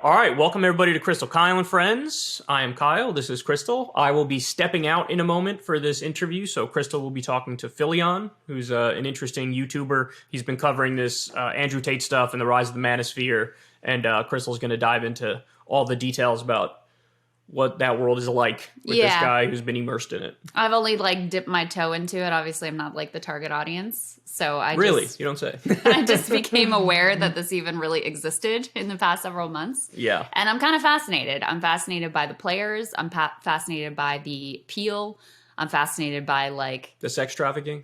All right, welcome everybody to Krystal, Kyle and Friends. I am Kyle, this is Krystal. I will be stepping out in a moment for this interview, so Krystal will be talking to Philion, who's an interesting YouTuber. He's been covering this Andrew Tate stuff and the rise of the manosphere, and Krystal's going to dive into all the details about what that world is like with this guy who's been immersed in it. I've only dipped my toe into it. Obviously, I'm not the target audience. So you don't say. I just became aware that this even really existed in the past several months. Yeah. And I'm kind of fascinated. I'm fascinated by the players. I'm fascinated by the appeal. I'm fascinated by the sex trafficking?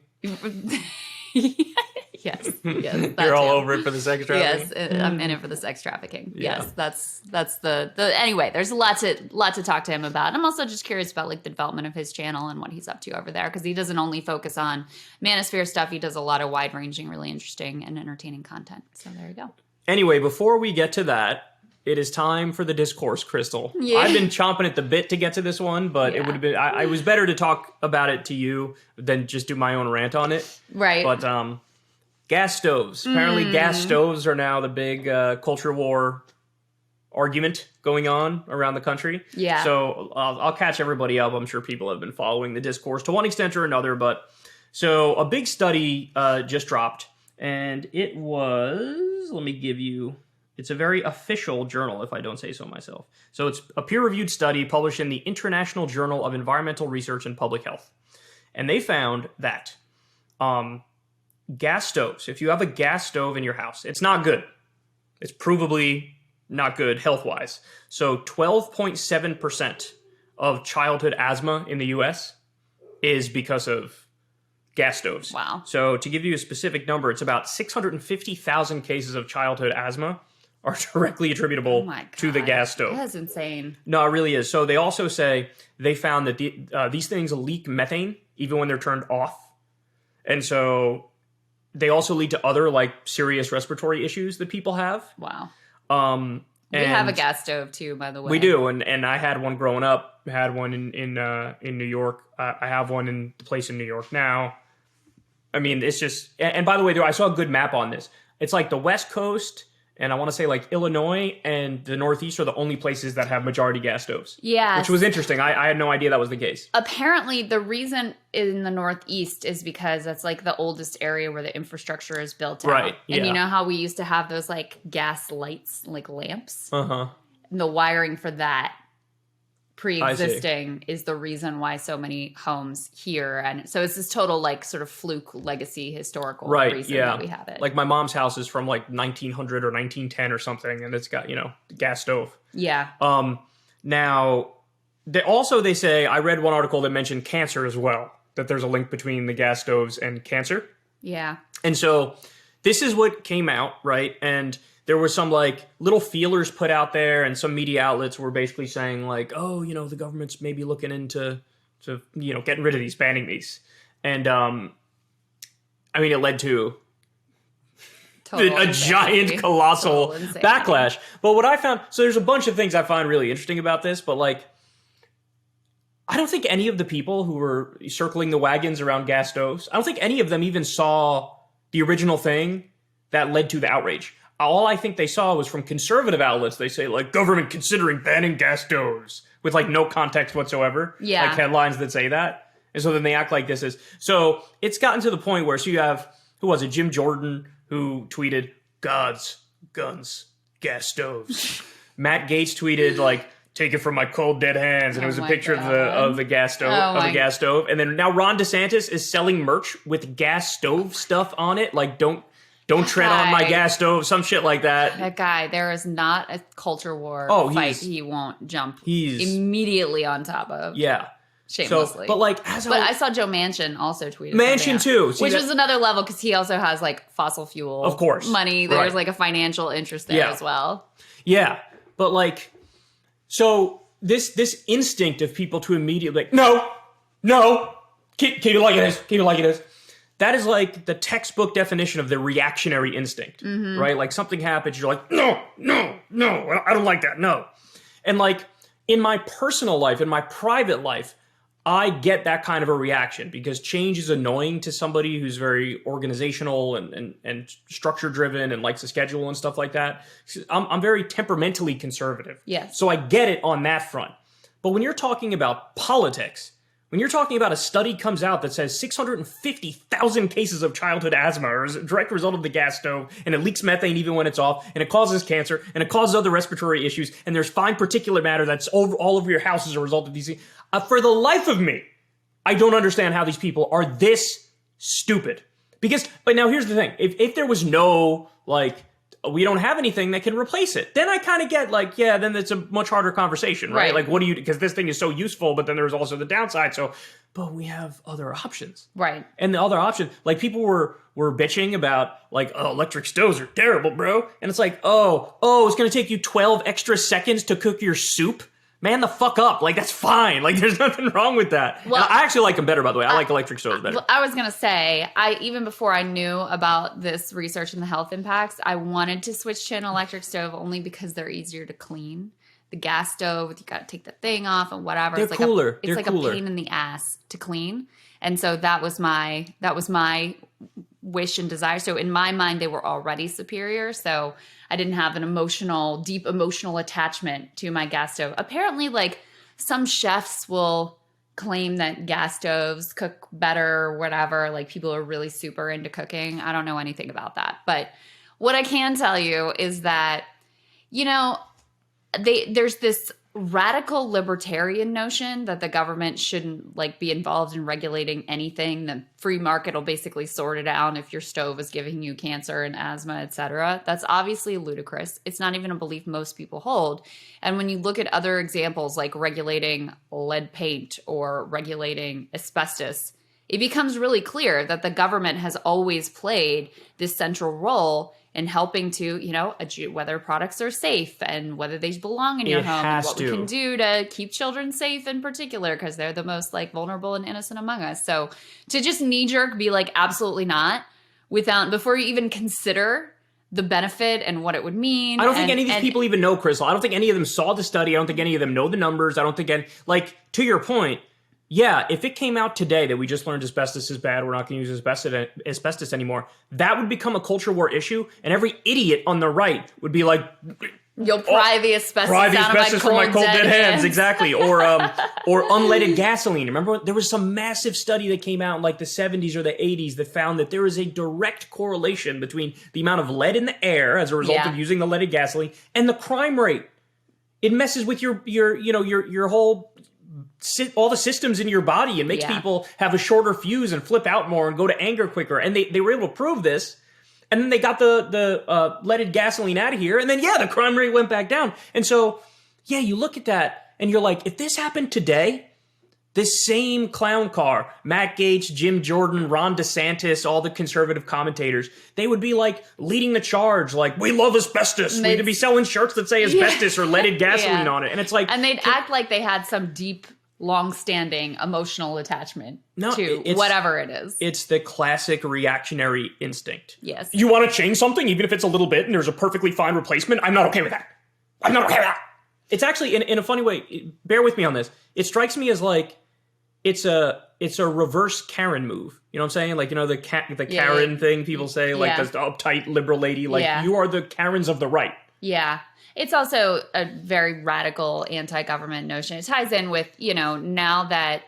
Yes. You're all over it for the sex trafficking? Yes, I'm in it for the sex trafficking. Yeah. Yes, that's the anyway, there's a lot to talk to him about. I'm also just curious about the development of his channel and what he's up to over there, because he doesn't only focus on manosphere stuff, he does a lot of wide-ranging, really interesting and entertaining content. So there you go. Anyway, before we get to that, it is time for the discourse, Krystal. Yeah. I've been chomping at the bit to get to this one, but it would have been I was better to talk about it to you than just do my own rant on it. Right. But gas stoves. Apparently gas stoves are now the big culture war argument going on around the country. Yeah. So I'll catch everybody up. I'm sure people have been following the discourse to one extent or another. But so a big study just dropped, and it was, let me give you, it's a very official journal, if I don't say so myself. So it's a peer-reviewed study published in the International Journal of Environmental Research and Public Health. And they found that gas stoves, if you have a gas stove in your house, it's not good. It's provably not good health-wise. So 12.7% of childhood asthma in the U.S. is because of gas stoves. Wow. So to give you a specific number, it's about 650,000 cases of childhood asthma are directly attributable to the gas stove. That's insane. No, it really is. So they also say they found that these things leak methane even when they're turned off. And so they also lead to other serious respiratory issues that people have. Wow. We have a gas stove too, by the way. We do, and I had one growing up. I had one in New York. I have one in the place in New York now. I mean, it's just. And by the way, I saw a good map on this. It's the West Coast, and I want to say Illinois and the Northeast are the only places that have majority gas stoves. Yeah. Which was interesting. I had no idea that was the case. Apparently, the reason in the Northeast is because that's the oldest area where the infrastructure is built out. Right. Yeah. And you know how we used to have those gas lights, lamps? Uh-huh. And the wiring for that pre-existing is the reason why so many homes here, and so it's this total sort of fluke legacy historical reason that we have it. My mom's house is from 1900 or 1910 or something, and it's got gas stove. Yeah. Now they say, I read one article that mentioned cancer as well, that there's a link between the gas stoves and cancer. Yeah. And so this is what came out, right? And there were some little feelers put out there, and some media outlets were basically saying the government's maybe looking into getting rid of these, banning these. And it led to a giant, colossal backlash. But what I found, so there's a bunch of things I find really interesting about this, but I don't think any of the people who were circling the wagons around gas stoves, I don't think any of them even saw the original thing that led to the outrage. All I think they saw was from conservative outlets. They say, government considering banning gas stoves, with no context whatsoever. Yeah. Headlines that say that. And so then they act like this is. So it's gotten to the point where, so you have, who was it? Jim Jordan, who tweeted, Gods, guns, gas stoves. Matt Gaetz tweeted, take it from my cold dead hands. And it was a picture of the gas stove, And then now Ron DeSantis is selling merch with gas stove stuff on it. Don't tread on my gas stove, some shit like that. That guy, there is not a culture war fight he won't jump immediately on top of. Yeah. Shamelessly. So, but I saw Joe Manchin also tweet. Manchin too. Which was another level, because he also has fossil fuel of course. money. There's a financial interest there as well. Yeah. But so this instinct of people to immediately no, keep it like it is. That is the textbook definition of the reactionary instinct, right? Something happens, you're no, I don't like that, no. And in my personal life, in my private life, I get that kind of a reaction because change is annoying to somebody who's very organizational and structure driven and likes a schedule and stuff like that. I'm very temperamentally conservative. Yes. So I get it on that front. But when you're talking about politics, when you're talking about a study comes out that says 650,000 cases of childhood asthma are a direct result of the gas stove, and it leaks methane even when it's off, and it causes cancer, and it causes other respiratory issues, and there's fine particulate matter that's all over your house as a result of these things. For the life of me, I don't understand how these people are this stupid. But now here's the thing. If there was no, we don't have anything that can replace it, then I kind of get then it's a much harder conversation, right? Like, what do you, because this thing is so useful, but then there's also the downside. But we have other options. Right. And the other option, people were bitching about electric stoves are terrible, bro. And it's it's going to take you 12 extra seconds to cook your soup. Man the fuck up. That's fine. There's nothing wrong with that. Well, I actually like them better, by the way. I like electric stoves better. I was going to say, even before I knew about this research and the health impacts, I wanted to switch to an electric stove only because they're easier to clean. The gas stove, you got to take the thing off and whatever. They're cooler. It's a pain in the ass to clean. And so that was my wish and desire. So in my mind, they were already superior. So I didn't have an deep emotional attachment to my gas stove. Apparently, some chefs will claim that gas stoves cook better or whatever. People are really super into cooking. I don't know anything about that. But what I can tell you is that, there's this radical libertarian notion that the government shouldn't be involved in regulating anything. The free market will basically sort it out if your stove is giving you cancer and asthma, etc. That's obviously ludicrous. It's not even a belief most people hold. And when you look at other examples like regulating lead paint or regulating asbestos, it becomes really clear that the government has always played this central role in helping to, whether products are safe and whether they belong in your home and what we can do to keep children safe in particular, because they're the most vulnerable and innocent among us. So to just knee-jerk be absolutely not before you even consider the benefit and what it would mean. I don't think any of these people even know, Krystal. I don't think any of them saw the study. I don't think any of them know the numbers. I don't think to your point, yeah, if it came out today that we just learned asbestos is bad, we're not going to use asbestos anymore, that would become a culture war issue, and every idiot on the right would be like, you'll pry the asbestos from my cold dead hands. Exactly. Or unleaded gasoline. Remember, there was some massive study that came out in the 70s or the 80s that found that there is a direct correlation between the amount of lead in the air as a result of using the leaded gasoline and the crime rate. It messes with your whole all the systems in your body and makes people have a shorter fuse and flip out more and go to anger quicker. And they were able to prove this. And then they got the leaded gasoline out of here. And then, the crime rate went back down. And so, you look at that and you're like, if this happened today, this same clown car, Matt Gaetz, Jim Jordan, Ron DeSantis, all the conservative commentators, they would be leading the charge. We love asbestos. We could be selling shirts that say asbestos or leaded gasoline on it. And it's and they'd act like they had some deep, long-standing emotional attachment to whatever it is. It's the classic reactionary instinct. Yes. You want to change something, even if it's a little bit, and there's a perfectly fine replacement? I'm not okay with that. I'm not okay with that. It's actually, in a funny way, bear with me on this, it strikes me as it's a reverse Karen move. You know what I'm saying? The Karen thing people say, the uptight liberal lady. You are the Karens of the right. Yeah. It's also a very radical anti-government notion. It ties in with, now that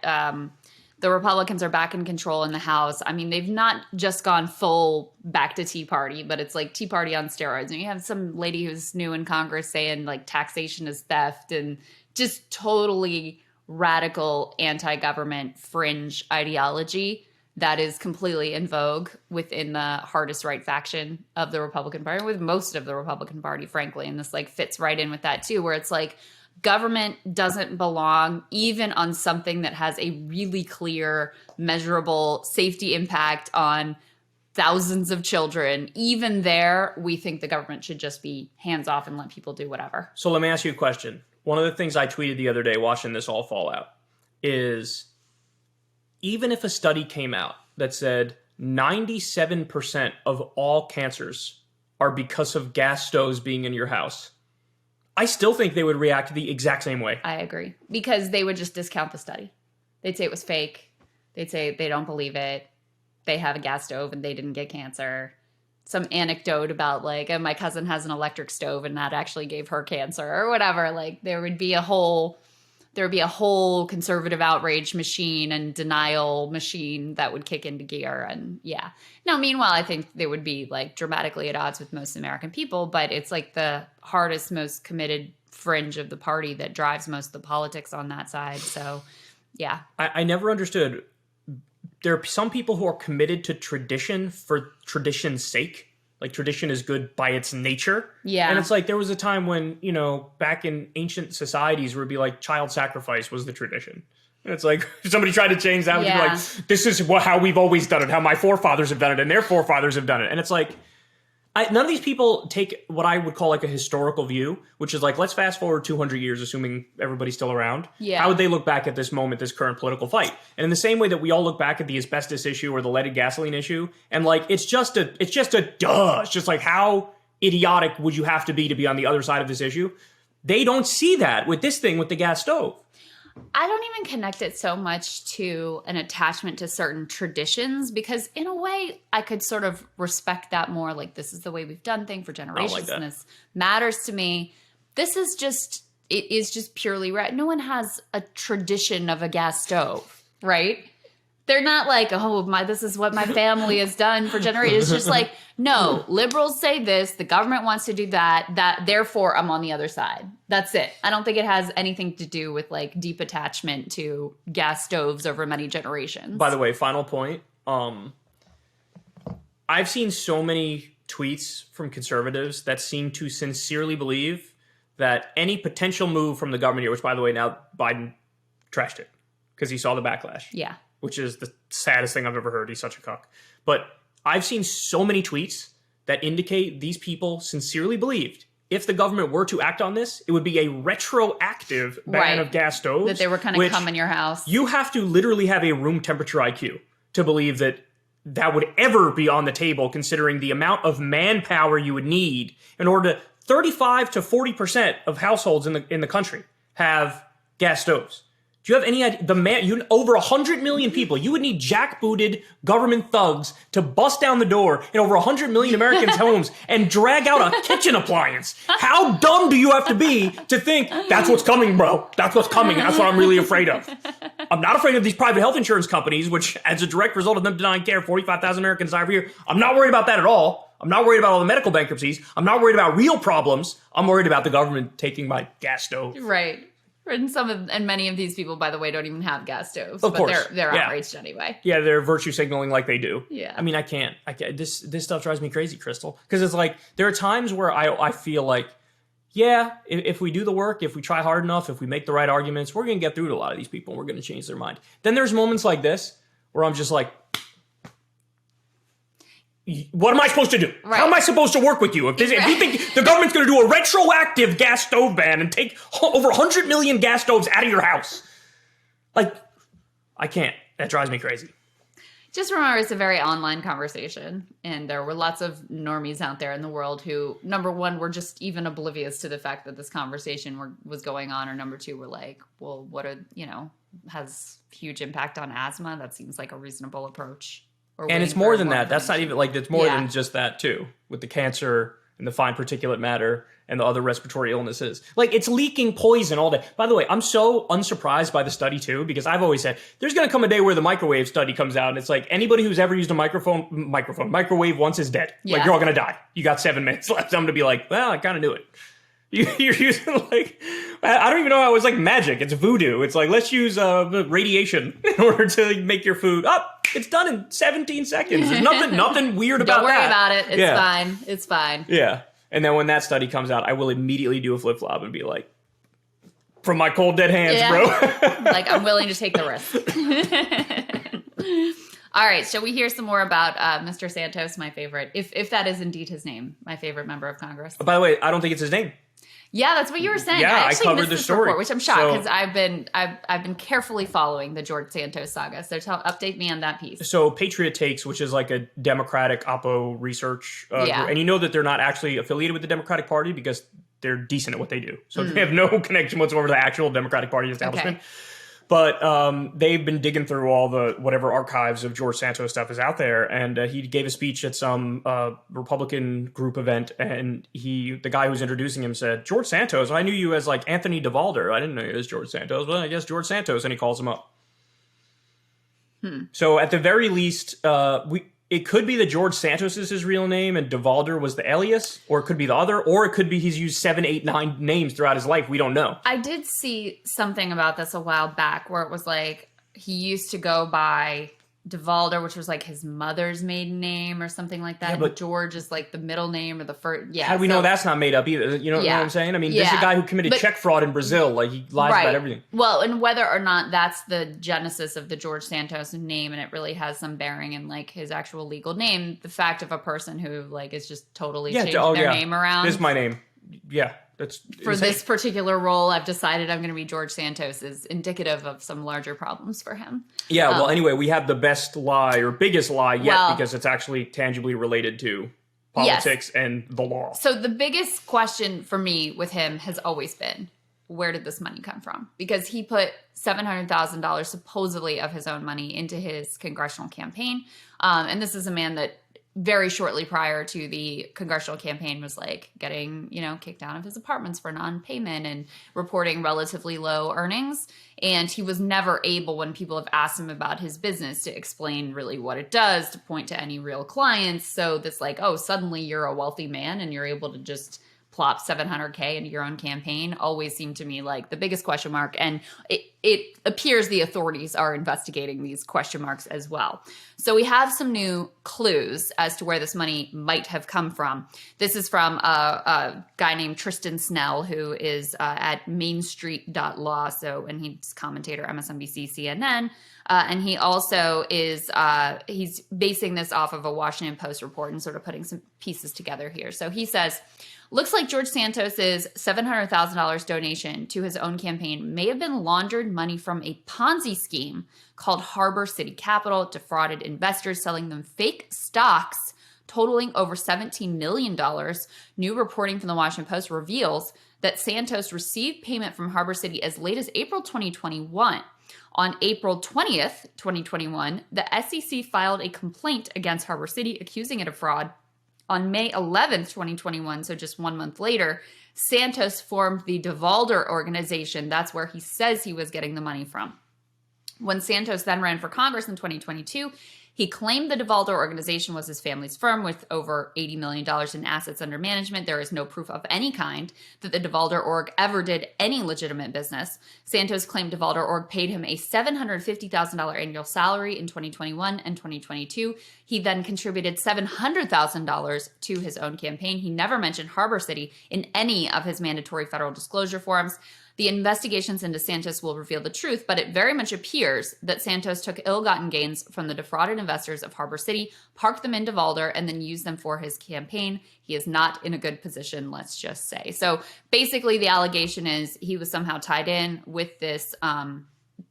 the Republicans are back in control in the House. I mean, they've not just gone full back to Tea Party, but it's Tea Party on steroids. And you have some lady who's new in Congress saying taxation is theft and just totally radical anti-government fringe ideology that is completely in vogue within the hardest right faction of the Republican Party, with most of the Republican Party, frankly. And this fits right in with that too, where it's government doesn't belong even on something that has a really clear, measurable safety impact on thousands of children. Even there, we think the government should just be hands off and let people do whatever. So let me ask you a question. One of the things I tweeted the other day watching this all fall out is, even if a study came out that said 97% of all cancers are because of gas stoves being in your house, I still think they would react the exact same way. I agree. Because they would just discount the study. They'd say it was fake. They'd say they don't believe it. They have a gas stove and they didn't get cancer. Some anecdote about like, my cousin has an electric stove and that actually gave her cancer or whatever. Like there would be a whole conservative outrage machine and denial machine that would kick into gear. And yeah. Now, meanwhile, I think they would be like dramatically at odds with most American people, but it's like the hardest, most committed fringe of the party that drives most of the politics on that side. So yeah. I never understood. There are some people who are committed to tradition for tradition's sake. Like tradition is good by its nature. Yeah. And it's like there was a time when, you know, back in ancient societies where it'd be like child sacrifice was the tradition. And it's like somebody tried to change that. Yeah. Like, this is how we've always done it, how my forefathers have done it and their forefathers have done it. And it's like, none of these people take what I would call like a historical view, which is like, let's fast forward 200 years, assuming everybody's still around. Yeah. How would they look back at this moment, this current political fight? And in the same way that we all look back at the asbestos issue or the leaded gasoline issue, and like, it's just a duh. It's just like, how idiotic would you have to be on the other side of this issue? They don't see that with this thing with the gas stove. I don't even connect it so much to an attachment to certain traditions because in a way I could sort of respect that more. Like this is the way we've done things for generations and this matters to me. It is just purely right. No one has a tradition of a gas stove, right? They're not like, this is what my family has done for generations. It's just like, no, liberals say this, the government wants to do that, therefore I'm on the other side. That's it. I don't think it has anything to do with like deep attachment to gas stoves over many generations. By the way, final point. I've seen so many tweets from conservatives that seem to sincerely believe that any potential move from the government here, which by the way, now Biden trashed it because he saw the backlash. Yeah. Which is the saddest thing I've ever heard. He's such a cuck. But I've seen so many tweets that indicate these people sincerely believed if the government were to act on this, it would be a retroactive ban of gas stoves. That they were kind of come in your house. You have to literally have a room temperature IQ to believe that that would ever be on the table, considering the amount of manpower you would need in order to 35 to 40% of households in the country have gas stoves. Do you have any idea? Over 100 million people, you would need jackbooted government thugs to bust down the door in over 100 million Americans' homes and drag out a kitchen appliance. How dumb do you have to be to think, that's what's coming, bro? That's what's coming. That's what I'm really afraid of. I'm not afraid of these private health insurance companies, which as a direct result of them denying care, 45,000 Americans die every year. I'm not worried about that at all. I'm not worried about all the medical bankruptcies. I'm not worried about real problems. I'm worried about the government taking my gas stove. Right. And many of these people, by the way, don't even have gas stoves. Of course. They're outraged anyway. Yeah, they're virtue signaling like they do. Yeah. I mean, I can't. This stuff drives me crazy, Krystal. Because it's like, there are times where I feel like, yeah, if we do the work, if we try hard enough, if we make the right arguments, we're going to get through to a lot of these people and we're going to change their mind. Then there's moments like this where I'm just like, what am I supposed to do? Right. How am I supposed to work with you? If you think the government's going to do a retroactive gas stove ban and take over 100 million gas stoves out of your house, like, I can't. That drives me crazy. Just remember, it's a very online conversation, and there were lots of normies out there in the world who, number one, were just even oblivious to the fact that this conversation was going on, or number two, were like, well, has huge impact on asthma? That seems like a reasonable approach. And it's more than that. That's not even like, it's more than just that too, with the cancer and the fine particulate matter and the other respiratory illnesses. Like, it's leaking poison all day. By the way, I'm so unsurprised by the study too, because I've always said there's going to come a day where the microwave study comes out and it's like, anybody who's ever used a microwave once is dead. Yeah. Like, you're all going to die. You got 7 minutes left. I'm going to be like, well, I kind of knew it. You're using like, I don't even know how it's like magic. It's voodoo. It's like, let's use radiation in order to make your food up. It's done in 17 seconds. There's nothing weird about that. Don't worry about it. It's fine. It's fine. Yeah. And then when that study comes out, I will immediately do a flip flop and be like, from my cold dead hands, bro. Like, I'm willing to take the risk. All right, shall we hear some more about Mr. Santos, my favorite, if that is indeed his name, my favorite member of Congress? By the way, I don't think it's his name. Yeah, that's what you were saying. Yeah, I actually covered missed the this story, report, which I'm shocked because I've been carefully following the George Santos saga. So update me on that piece. So Patriot Takes, which is like a Democratic Oppo research group, and you know that they're not actually affiliated with the Democratic Party because they're decent at what they do. So they have no connection whatsoever to the actual Democratic Party establishment. But they've been digging through all the whatever archives of George Santos stuff is out there, and he gave a speech at some Republican group event, and the guy who was introducing him said, "George Santos, I knew you as like Anthony DeValder. I didn't know you as George Santos, but I guess George Santos," and he calls him up. So at the very least, it could be that George Santos is his real name and DeValder was the alias, or it could be the other, or it could be he's used 7, 8, 9 names throughout his life. We don't know. I did see something about this a while back where it was like he used to go by DeValder, which was like his mother's maiden name or something like that. Yeah, but and George is like the middle name or the first. Yeah. How do we know that's not made up either? You know what I'm saying? I mean, this is a guy who committed check fraud in Brazil. Like, he lies about everything. Well, and whether or not that's the genesis of the George Santos name and it really has some bearing in like his actual legal name, the fact of a person who like is just totally changed their name around. This is my name. Yeah. That's for insane. This particular role, I've decided I'm going to be George Santos is indicative of some larger problems for him. Yeah, well, anyway, we have the best lie or biggest lie yet because it's actually tangibly related to politics and the law. So the biggest question for me with him has always been, where did this money come from? Because he put $700,000 supposedly of his own money into his congressional campaign. And this is a man that very shortly prior to the congressional campaign was like getting, kicked out of his apartments for non-payment and reporting relatively low earnings. And he was never able, when people have asked him about his business, to explain really what it does, to point to any real clients. So this like, oh, suddenly you're a wealthy man and you're able to just plop $700K into your own campaign always seemed to me like the biggest question mark. And it appears the authorities are investigating these question marks as well. So we have some new clues as to where this money might have come from. This is from a guy named Tristan Snell, who is at mainstreet.law. And he's commentator, MSNBC, CNN. And he also is, he's basing this off of a Washington Post report and sort of putting some pieces together here. So he says, looks like George Santos's $700,000 donation to his own campaign may have been laundered money from a Ponzi scheme called Harbor City Capital. It defrauded investors, selling them fake stocks totaling over $17 million. New reporting from the Washington Post reveals that Santos received payment from Harbor City as late as April 2021. On April 20th, 2021, the SEC filed a complaint against Harbor City accusing it of fraud. On May 11th, 2021, so just 1 month later, Santos formed the DeValder organization. That's where he says he was getting the money from. When Santos then ran for Congress in 2022, he claimed the DeValder organization was his family's firm with over $80 million in assets under management. There is no proof of any kind that the DeValder org ever did any legitimate business. Santos claimed DeValder org paid him a $750,000 annual salary in 2021 and 2022. He then contributed $700,000 to his own campaign. He never mentioned Harbor City in any of his mandatory federal disclosure forms. The investigations into Santos will reveal the truth, but it very much appears that Santos took ill-gotten gains from the defrauded investors of Harbor City, parked them in DeValder, and then used them for his campaign. He is not in a good position, let's just say. So basically the allegation is he was somehow tied in with this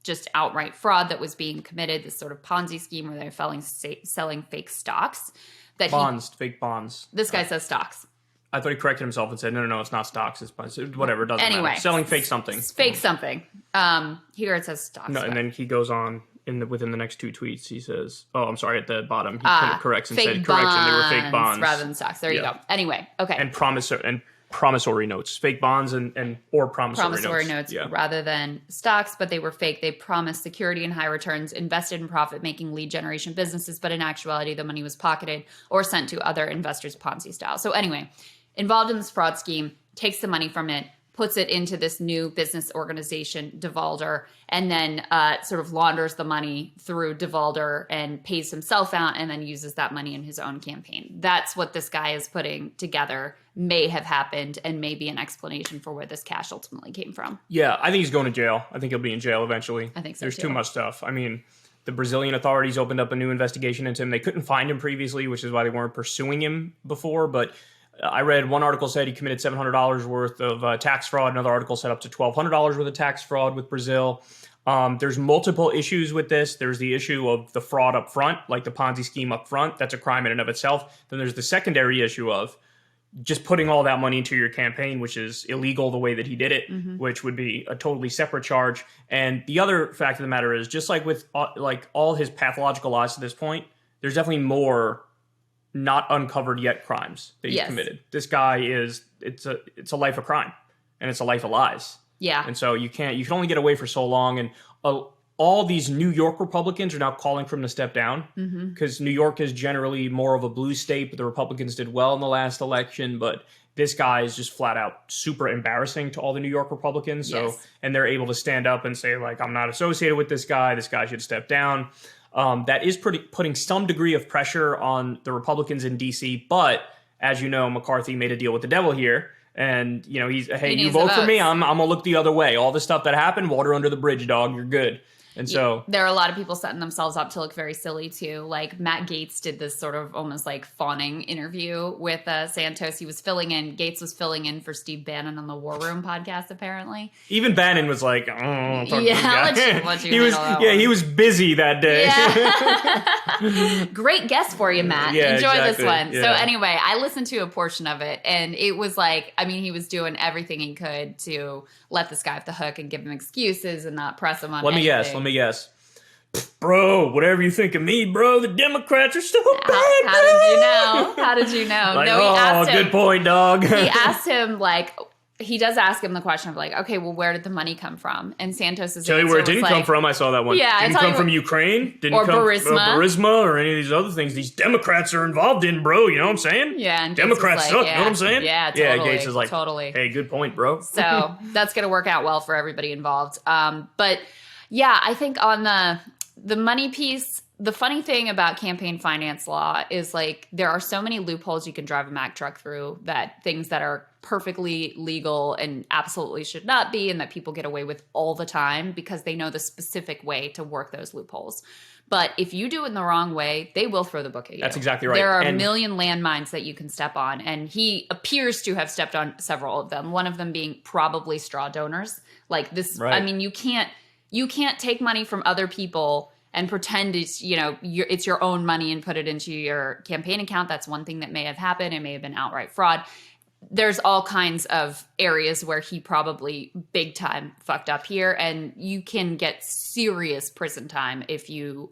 just outright fraud that was being committed, this sort of Ponzi scheme where they're selling fake stocks. Fake bonds. This guy says stocks. I thought he corrected himself and said, no, it's not stocks. It's whatever. It doesn't matter. Selling fake something. Fake something. Here it says stocks. No, and then he goes on within the next 2 tweets. He says, I'm sorry, at the bottom. He corrects and said, correction, they were fake bonds. Rather than stocks. There you go. Anyway, okay. And promissory notes. Fake bonds or promissory notes. Rather than stocks, but they were fake. They promised security and high returns, invested in profit-making lead generation businesses, but in actuality, the money was pocketed or sent to other investors Ponzi style. So anyway, involved in this fraud scheme, takes the money from it, puts it into this new business organization, DeValder, and then sort of launders the money through DeValder and pays himself out and then uses that money in his own campaign. That's what this guy is putting together, may have happened, and may be an explanation for where this cash ultimately came from. Yeah, I think he's going to jail. I think he'll be in jail eventually. I think so, There's too much stuff. I mean, the Brazilian authorities opened up a new investigation into him. They couldn't find him previously, which is why they weren't pursuing him before, but I read one article said he committed $700 worth of tax fraud. Another article said up to $1,200 worth of tax fraud with Brazil. There's multiple issues with this. There's the issue of the fraud up front, like the Ponzi scheme up front. That's a crime in and of itself. Then there's the secondary issue of just putting all that money into your campaign, which is illegal the way that he did it, which would be a totally separate charge. And the other fact of the matter is, just like with like all his pathological lies to this point, there's definitely more not uncovered yet crimes that he's committed. This guy it's a life of crime, and it's a life of lies. Yeah. And so you can only get away for so long. And all these New York Republicans are now calling for him to step down because New York is generally more of a blue state, but the Republicans did well in the last election. But this guy is just flat out super embarrassing to all the New York Republicans. So, and they're able to stand up and say, like, I'm not associated with this guy. This guy should step down. That is putting some degree of pressure on the Republicans in D.C. But as you know, McCarthy made a deal with the devil here. And, you know, hey, you vote for me, I'm going to look the other way. All the stuff that happened, water under the bridge, dog. You're good. And so there are a lot of people setting themselves up to look very silly too. Like Matt Gaetz did this sort of almost like fawning interview with Santos. He was Gaetz was filling in for Steve Bannon on the War Room podcast, apparently. Even Bannon was like, oh, he was busy that day. Yeah. Great guess for you, Matt. Yeah, enjoy exactly. this one. Yeah. So anyway, I listened to a portion of it, and it was like, I mean, he was doing everything he could to let this guy off the hook and give him excuses and not press him on Let me guess. Bro, whatever you think of me, bro, the Democrats are so bad. How did you know? How did you know? Like, No, he asked him. Good point, dog. He asked him, like, he does ask him the question of, like, okay, well, where did the money come from? And Santos' Tell you where it didn't come from. I saw that one. Yeah, didn't come from Ukraine. Didn't or come Burisma. from Burisma or any of these other things. These Democrats are involved in, bro. You know what I'm saying? Yeah, and Democrats like, suck. You know what I'm saying? Yeah, totally. Yeah, Gaetz is like, totally. Hey, good point, bro. So that's going to work out well for everybody involved. But yeah, I think on the money piece, the funny thing about campaign finance law is, like, there are so many loopholes you can drive a Mack truck through, that things that are perfectly legal and absolutely should not be, and that people get away with all the time because they know the specific way to work those loopholes. But if you do it in the wrong way, they will throw the book at you. That's exactly right. There are a million landmines that you can step on, and he appears to have stepped on several of them, one of them being probably straw donors. Like this, right. I mean, you can't take money from other people and pretend it's, you know, it's your own money and put it into your campaign account. That's one thing that may have happened. It may have been outright fraud. There's all kinds of areas where he probably big time fucked up here, and you can get serious prison time if you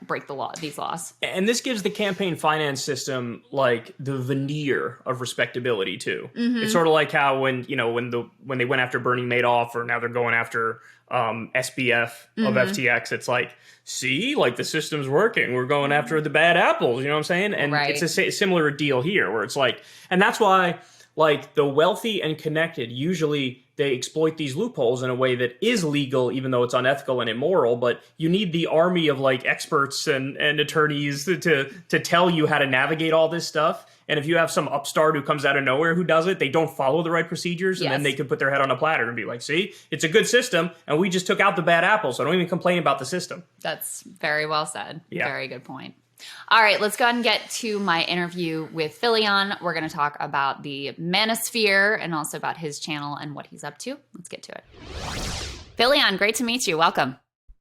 break these laws. And this gives the campaign finance system like the veneer of respectability too. It's sort of like how when they went after Bernie Madoff, or now they're going after SBF of FTX. It's like, see, like the system's working. We're going after the bad apples. You know what I'm saying? And it's a similar deal here, where it's like, and that's why, like, the wealthy and connected, usually they exploit these loopholes in a way that is legal, even though it's unethical and immoral. But you need the army of, like, experts and attorneys to tell you how to navigate all this stuff. And if you have some upstart who comes out of nowhere who does it, they don't follow the right procedures, and then they can put their head on a platter and be like, see, it's a good system, and we just took out the bad apples, so don't even complain about the system. That's very well said. Yeah. Very good point. All right, let's go ahead and get to my interview with Philion. We're going to talk about the manosphere and also about his channel and what he's up to. Let's get to it. Philion, great to meet you. Welcome.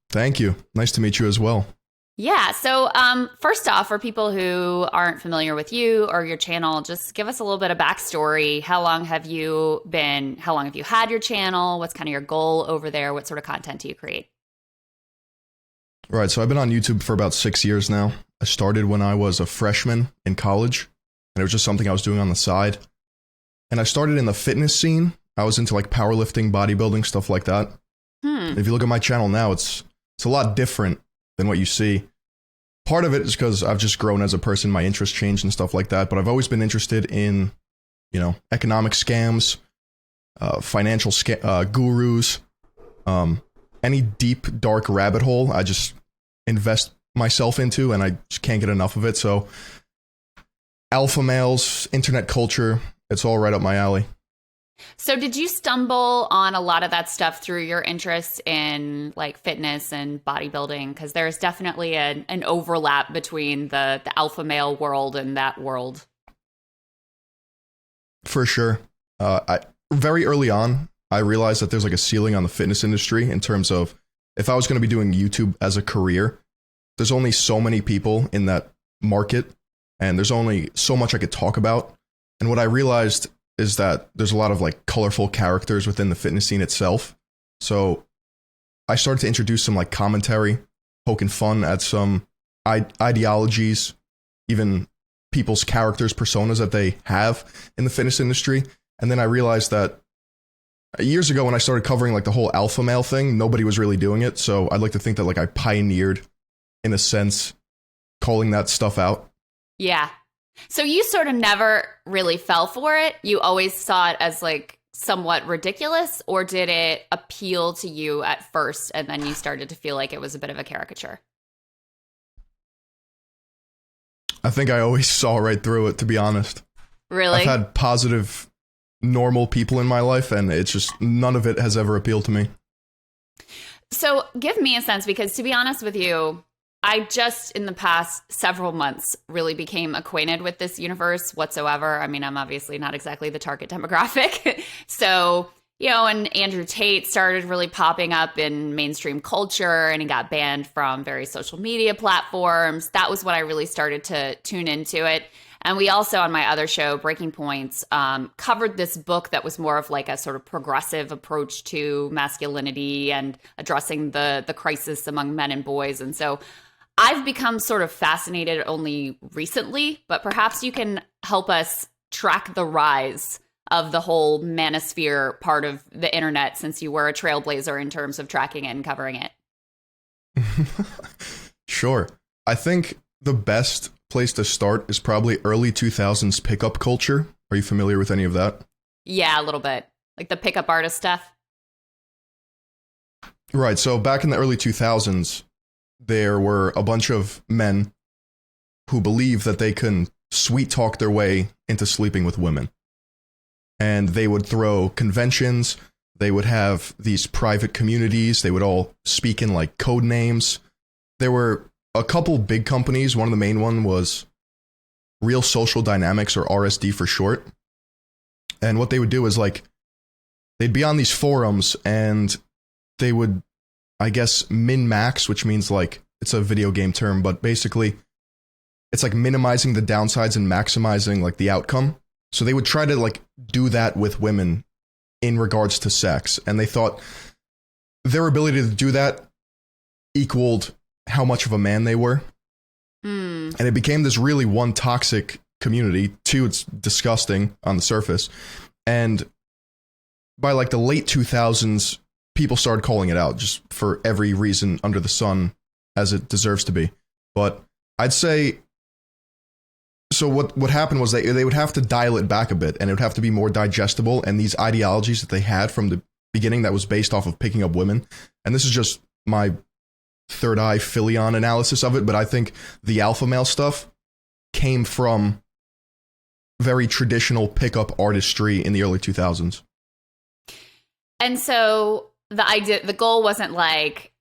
Thank you. Nice to meet you as well. Yeah. So first off, for people who aren't familiar with you or your channel, just give us a little bit of backstory. How long have you had your channel? What's kind of your goal over there? What sort of content do you create? Right. So I've been on YouTube for about 6 years now. I started when I was a freshman in college, and it was just something I was doing on the side. And I started in the fitness scene. I was into like powerlifting, bodybuilding, stuff like that. If you look at my channel now, it's a lot different than what you see. Part of it is because I've just grown as a person, my interests changed and stuff like that. But I've always been interested in, economic scams, financial gurus, any deep, dark rabbit hole I just invest myself into, and I just can't get enough of it. So alpha males, internet culture, it's all right up my alley. So did you stumble on a lot of that stuff through your interest in like fitness and bodybuilding? Because there's definitely an overlap between the alpha male world and that world. For sure. Very early on, I realized that there's like a ceiling on the fitness industry in terms of if I was going to be doing YouTube as a career, there's only so many people in that market, and there's only so much I could talk about. And what I realized is that there's a lot of like colorful characters within the fitness scene itself. So I started to introduce some like commentary, poking fun at some ideologies, even people's characters, personas that they have in the fitness industry. And then I realized that years ago when I started covering like the whole alpha male thing, nobody was really doing it. So I'd like to think that like I pioneered, in a sense, calling that stuff out. Yeah. So you sort of never really fell for it? You always saw it as like somewhat ridiculous, or did it appeal to you at first and then you started to feel like it was a bit of a caricature? I think I always saw right through it, to be honest. Really? I've had positive, normal people in my life, and it's just none of it has ever appealed to me. So give me a sense, because to be honest with you, I just in the past several months really became acquainted with this universe whatsoever. I mean, I'm obviously not exactly the target demographic. So, and Andrew Tate started really popping up in mainstream culture, and he got banned from various social media platforms. That was when I really started to tune into it. And we also, on my other show, Breaking Points, covered this book that was more of like a sort of progressive approach to masculinity and addressing the crisis among men and boys. And so I've become sort of fascinated only recently, but perhaps you can help us track the rise of the whole manosphere part of the internet, since you were a trailblazer in terms of tracking it and covering it. Sure. I think the best place to start is probably early 2000s pickup culture. Are you familiar with any of that? Yeah, a little bit. Like the pickup artist stuff. Right. So back in the early 2000s, there were a bunch of men who believed that they can sweet talk their way into sleeping with women. And they would throw conventions. They would have these private communities. They would all speak in like code names. There were a couple big companies. One of the main one was Real Social Dynamics, or RSD for short. And what they would do is like, they'd be on these forums and they would, I guess, min-max, which means like, it's a video game term, but basically it's like minimizing the downsides and maximizing like the outcome. So they would try to like do that with women in regards to sex. And they thought their ability to do that equaled how much of a man they were. And it became this really, one, toxic community. Two, it's disgusting on the surface. And by like the late 2000s, people started calling it out just for every reason under the sun, as it deserves to be. But I'd say, so what happened was they would have to dial it back a bit, and it would have to be more digestible. And these ideologies that they had from the beginning that was based off of picking up women, and this is just my third eye Philion analysis of it, but I think the alpha male stuff came from very traditional pickup artistry in the early 2000s. And so the goal wasn't like,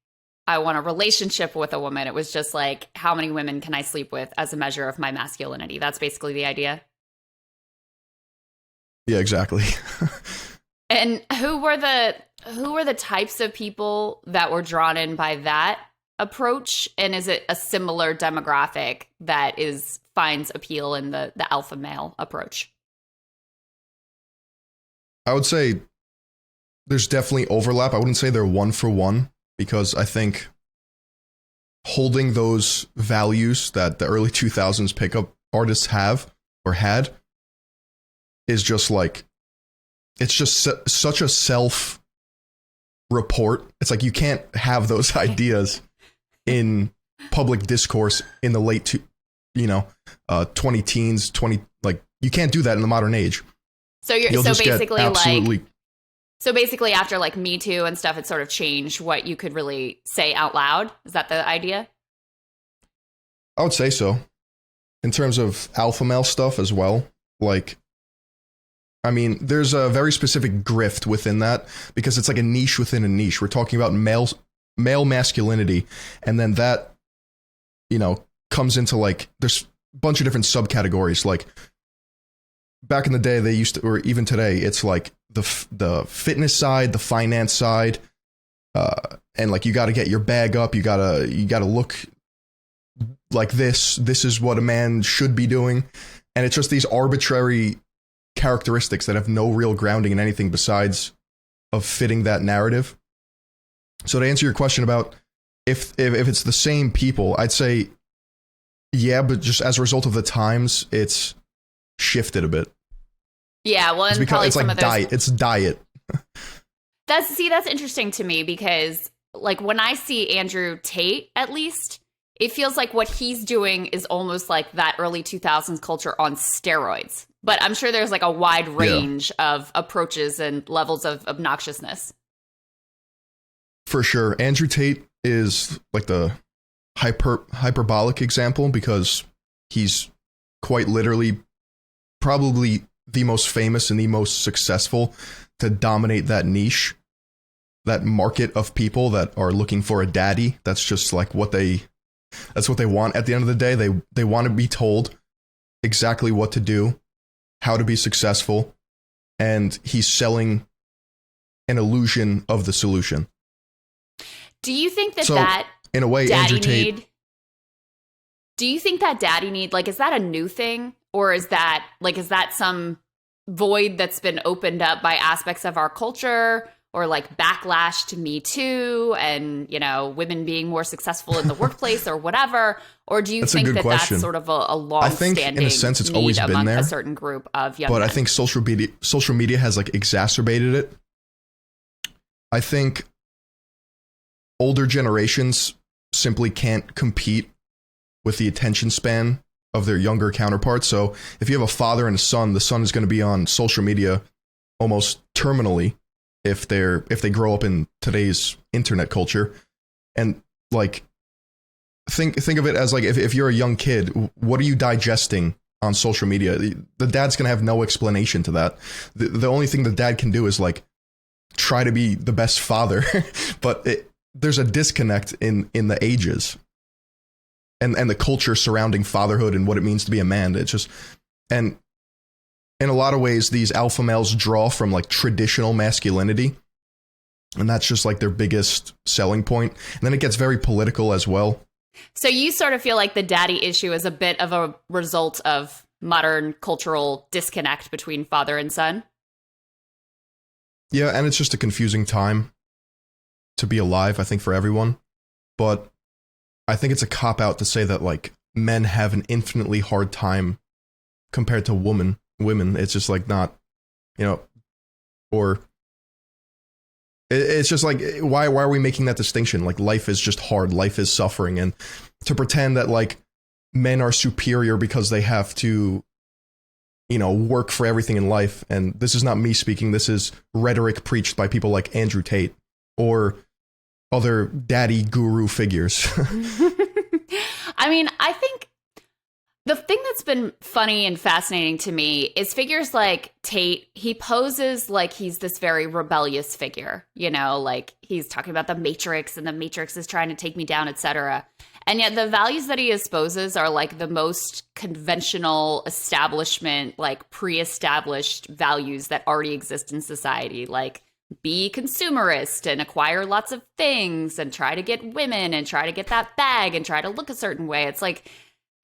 I want a relationship with a woman. It was just like, how many women can I sleep with as a measure of my masculinity? That's basically the idea. Yeah, exactly. And who were the types of people that were drawn in by that approach? And is it a similar demographic that finds appeal in the alpha male approach? I would say there's definitely overlap. I wouldn't say they're one for one, because I think holding those values that the early 2000s pickup artists have or had is just like, it's just such a self-report. It's like you can't have those ideas in public discourse in the late 20 teens, like you can't do that in the modern age. So basically after like Me Too and stuff, it sort of changed what you could really say out loud. Is that the idea? I would say so. In terms of alpha male stuff as well, like, I mean, there's a very specific grift within that, because it's like a niche within a niche. We're talking about male masculinity, and then that, comes into like, there's a bunch of different subcategories. Like back in the day, they used to, or even today, it's like the fitness side, the finance side, and like you got to get your bag up. You gotta look like this. This is what a man should be doing, and it's just these arbitrary characteristics that have no real grounding in anything besides of fitting that narrative. So to answer your question about if it's the same people, I'd say yeah, but just as a result of the times, it's shifted a bit. Yeah, well, and it's probably it's like some of those, diet. It's diet. That's interesting to me because like when I see Andrew Tate, at least, it feels like what he's doing is almost like that early 2000s culture on steroids. But I'm sure there's like a wide range of approaches and levels of obnoxiousness. For sure. Andrew Tate is like the hyperbolic example because he's quite literally probably the most famous and the most successful to dominate that niche, that market of people that are looking for a daddy. That's just like what they want at the end of the day. They want to be told exactly what to do, how to be successful, and he's selling an illusion of the solution. Do you think that in a way, daddy Andrew Tate, need? Do you think that daddy need, like, is that a new thing, or is that some void that's been opened up by aspects of our culture, or like backlash to Me Too and, you know, women being more successful in the workplace or whatever? Or do you think that question. That's sort of a long-standing I think in a sense it's need always been among there, a certain group of young but men? I think social media has like exacerbated it. I think older generations simply can't compete with the attention span of their younger counterparts. So if you have a father and a son, the son is going to be on social media almost terminally if they grow up in today's internet culture. And like think of it as like if you're a young kid, what are you digesting on social media? The dad's going to have no explanation to that. The only thing the dad can do is like try to be the best father, but there's a disconnect in the ages and the culture surrounding fatherhood and what it means to be a man. It's just, and in a lot of ways, these alpha males draw from like traditional masculinity, and that's just like their biggest selling point. And then it gets very political as well. So you sort of feel like the daddy issue is a bit of a result of modern cultural disconnect between father and son? Yeah, and it's just a confusing time to be alive, I think, for everyone. But I think it's a cop-out to say that like men have an infinitely hard time compared to women. It's just like not, you know, or it's just like, why are we making that distinction? Like life is just hard, life is suffering, and to pretend that like men are superior because they have to, you know, work for everything in life. And this is not me speaking, this is rhetoric preached by people like Andrew Tate or other daddy guru figures. I mean, I think the thing that's been funny and fascinating to me is figures like Tate. He poses like he's this very rebellious figure, you know, like he's talking about the Matrix and the Matrix is trying to take me down, etc. And yet the values that he espouses are like the most conventional establishment, like pre-established values that already exist in society, like be consumerist and acquire lots of things and try to get women and try to get that bag and try to look a certain way. It's like,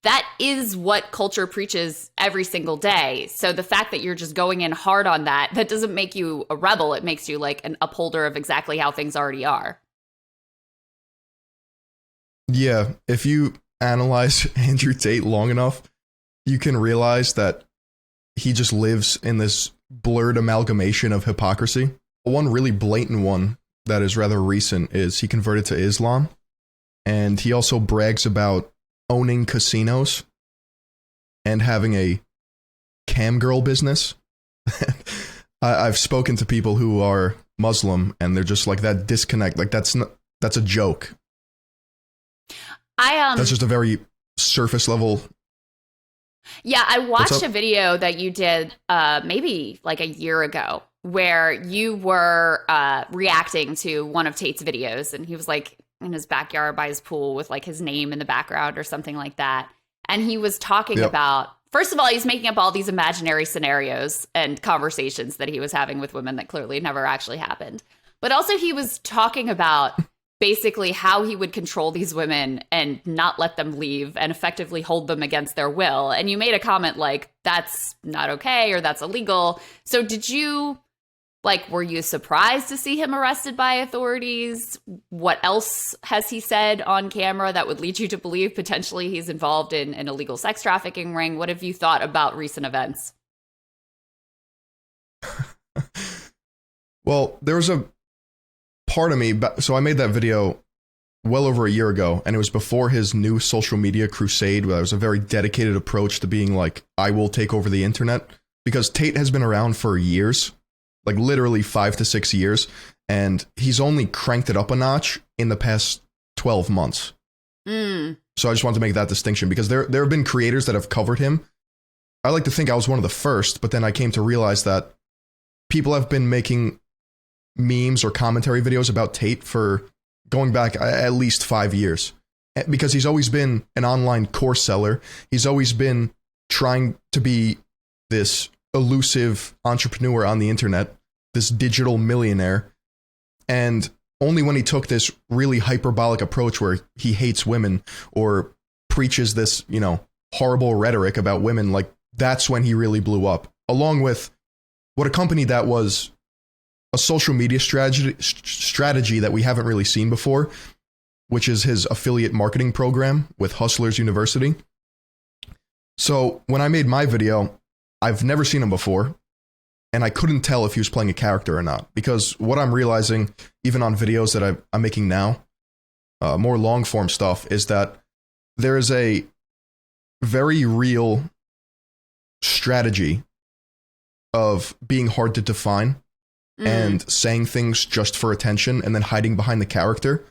that is what culture preaches every single day. So the fact that you're just going in hard on that doesn't make you a rebel. It makes you like an upholder of exactly how things already are. Yeah, if you analyze Andrew Tate long enough, you can realize that he just lives in this blurred amalgamation of hypocrisy. One really blatant one that is rather recent is he converted to Islam, and he also brags about owning casinos and having a cam girl business. I've spoken to people who are Muslim, and they're just like, that disconnect, like that's a joke. That's just a very surface level. Yeah, I watched a video that you did maybe like a year ago where you were reacting to one of Tate's videos, and he was like in his backyard by his pool with like his name in the background or something like that. And he was talking about, first of all, he's making up all these imaginary scenarios and conversations that he was having with women that clearly never actually happened. But also he was talking about basically how he would control these women and not let them leave and effectively hold them against their will. And you made a comment like, that's not okay or that's illegal. So did you, like, were you surprised to see him arrested by authorities? What else has he said on camera that would lead you to believe potentially he's involved in an illegal sex trafficking ring? What have you thought about recent events? Well, there was a part of me, so I made that video well over a year ago, and it was before his new social media crusade, where there was a very dedicated approach to being like, I will take over the internet, because Tate has been around for years, like literally 5 to 6 years, and he's only cranked it up a notch in the past 12 months. So I just wanted to make that distinction, because there have been creators that have covered him. I like to think I was one of the first, but then I came to realize that people have been making memes or commentary videos about Tate for going back at least 5 years, because he's always been an online course seller. He's always been trying to be this elusive entrepreneur on the internet, this digital millionaire. And only when he took this really hyperbolic approach where he hates women or preaches this, horrible rhetoric about women, like that's when he really blew up, along with what a company that was a social media strategy that we haven't really seen before, which is his affiliate marketing program with Hustlers University. So when I made my video, I've never seen him before, and I couldn't tell if he was playing a character or not, because what I'm realizing, even on videos that I'm making now, more long form stuff, is that there is a very real strategy of being hard to define and saying things just for attention and then hiding behind the character.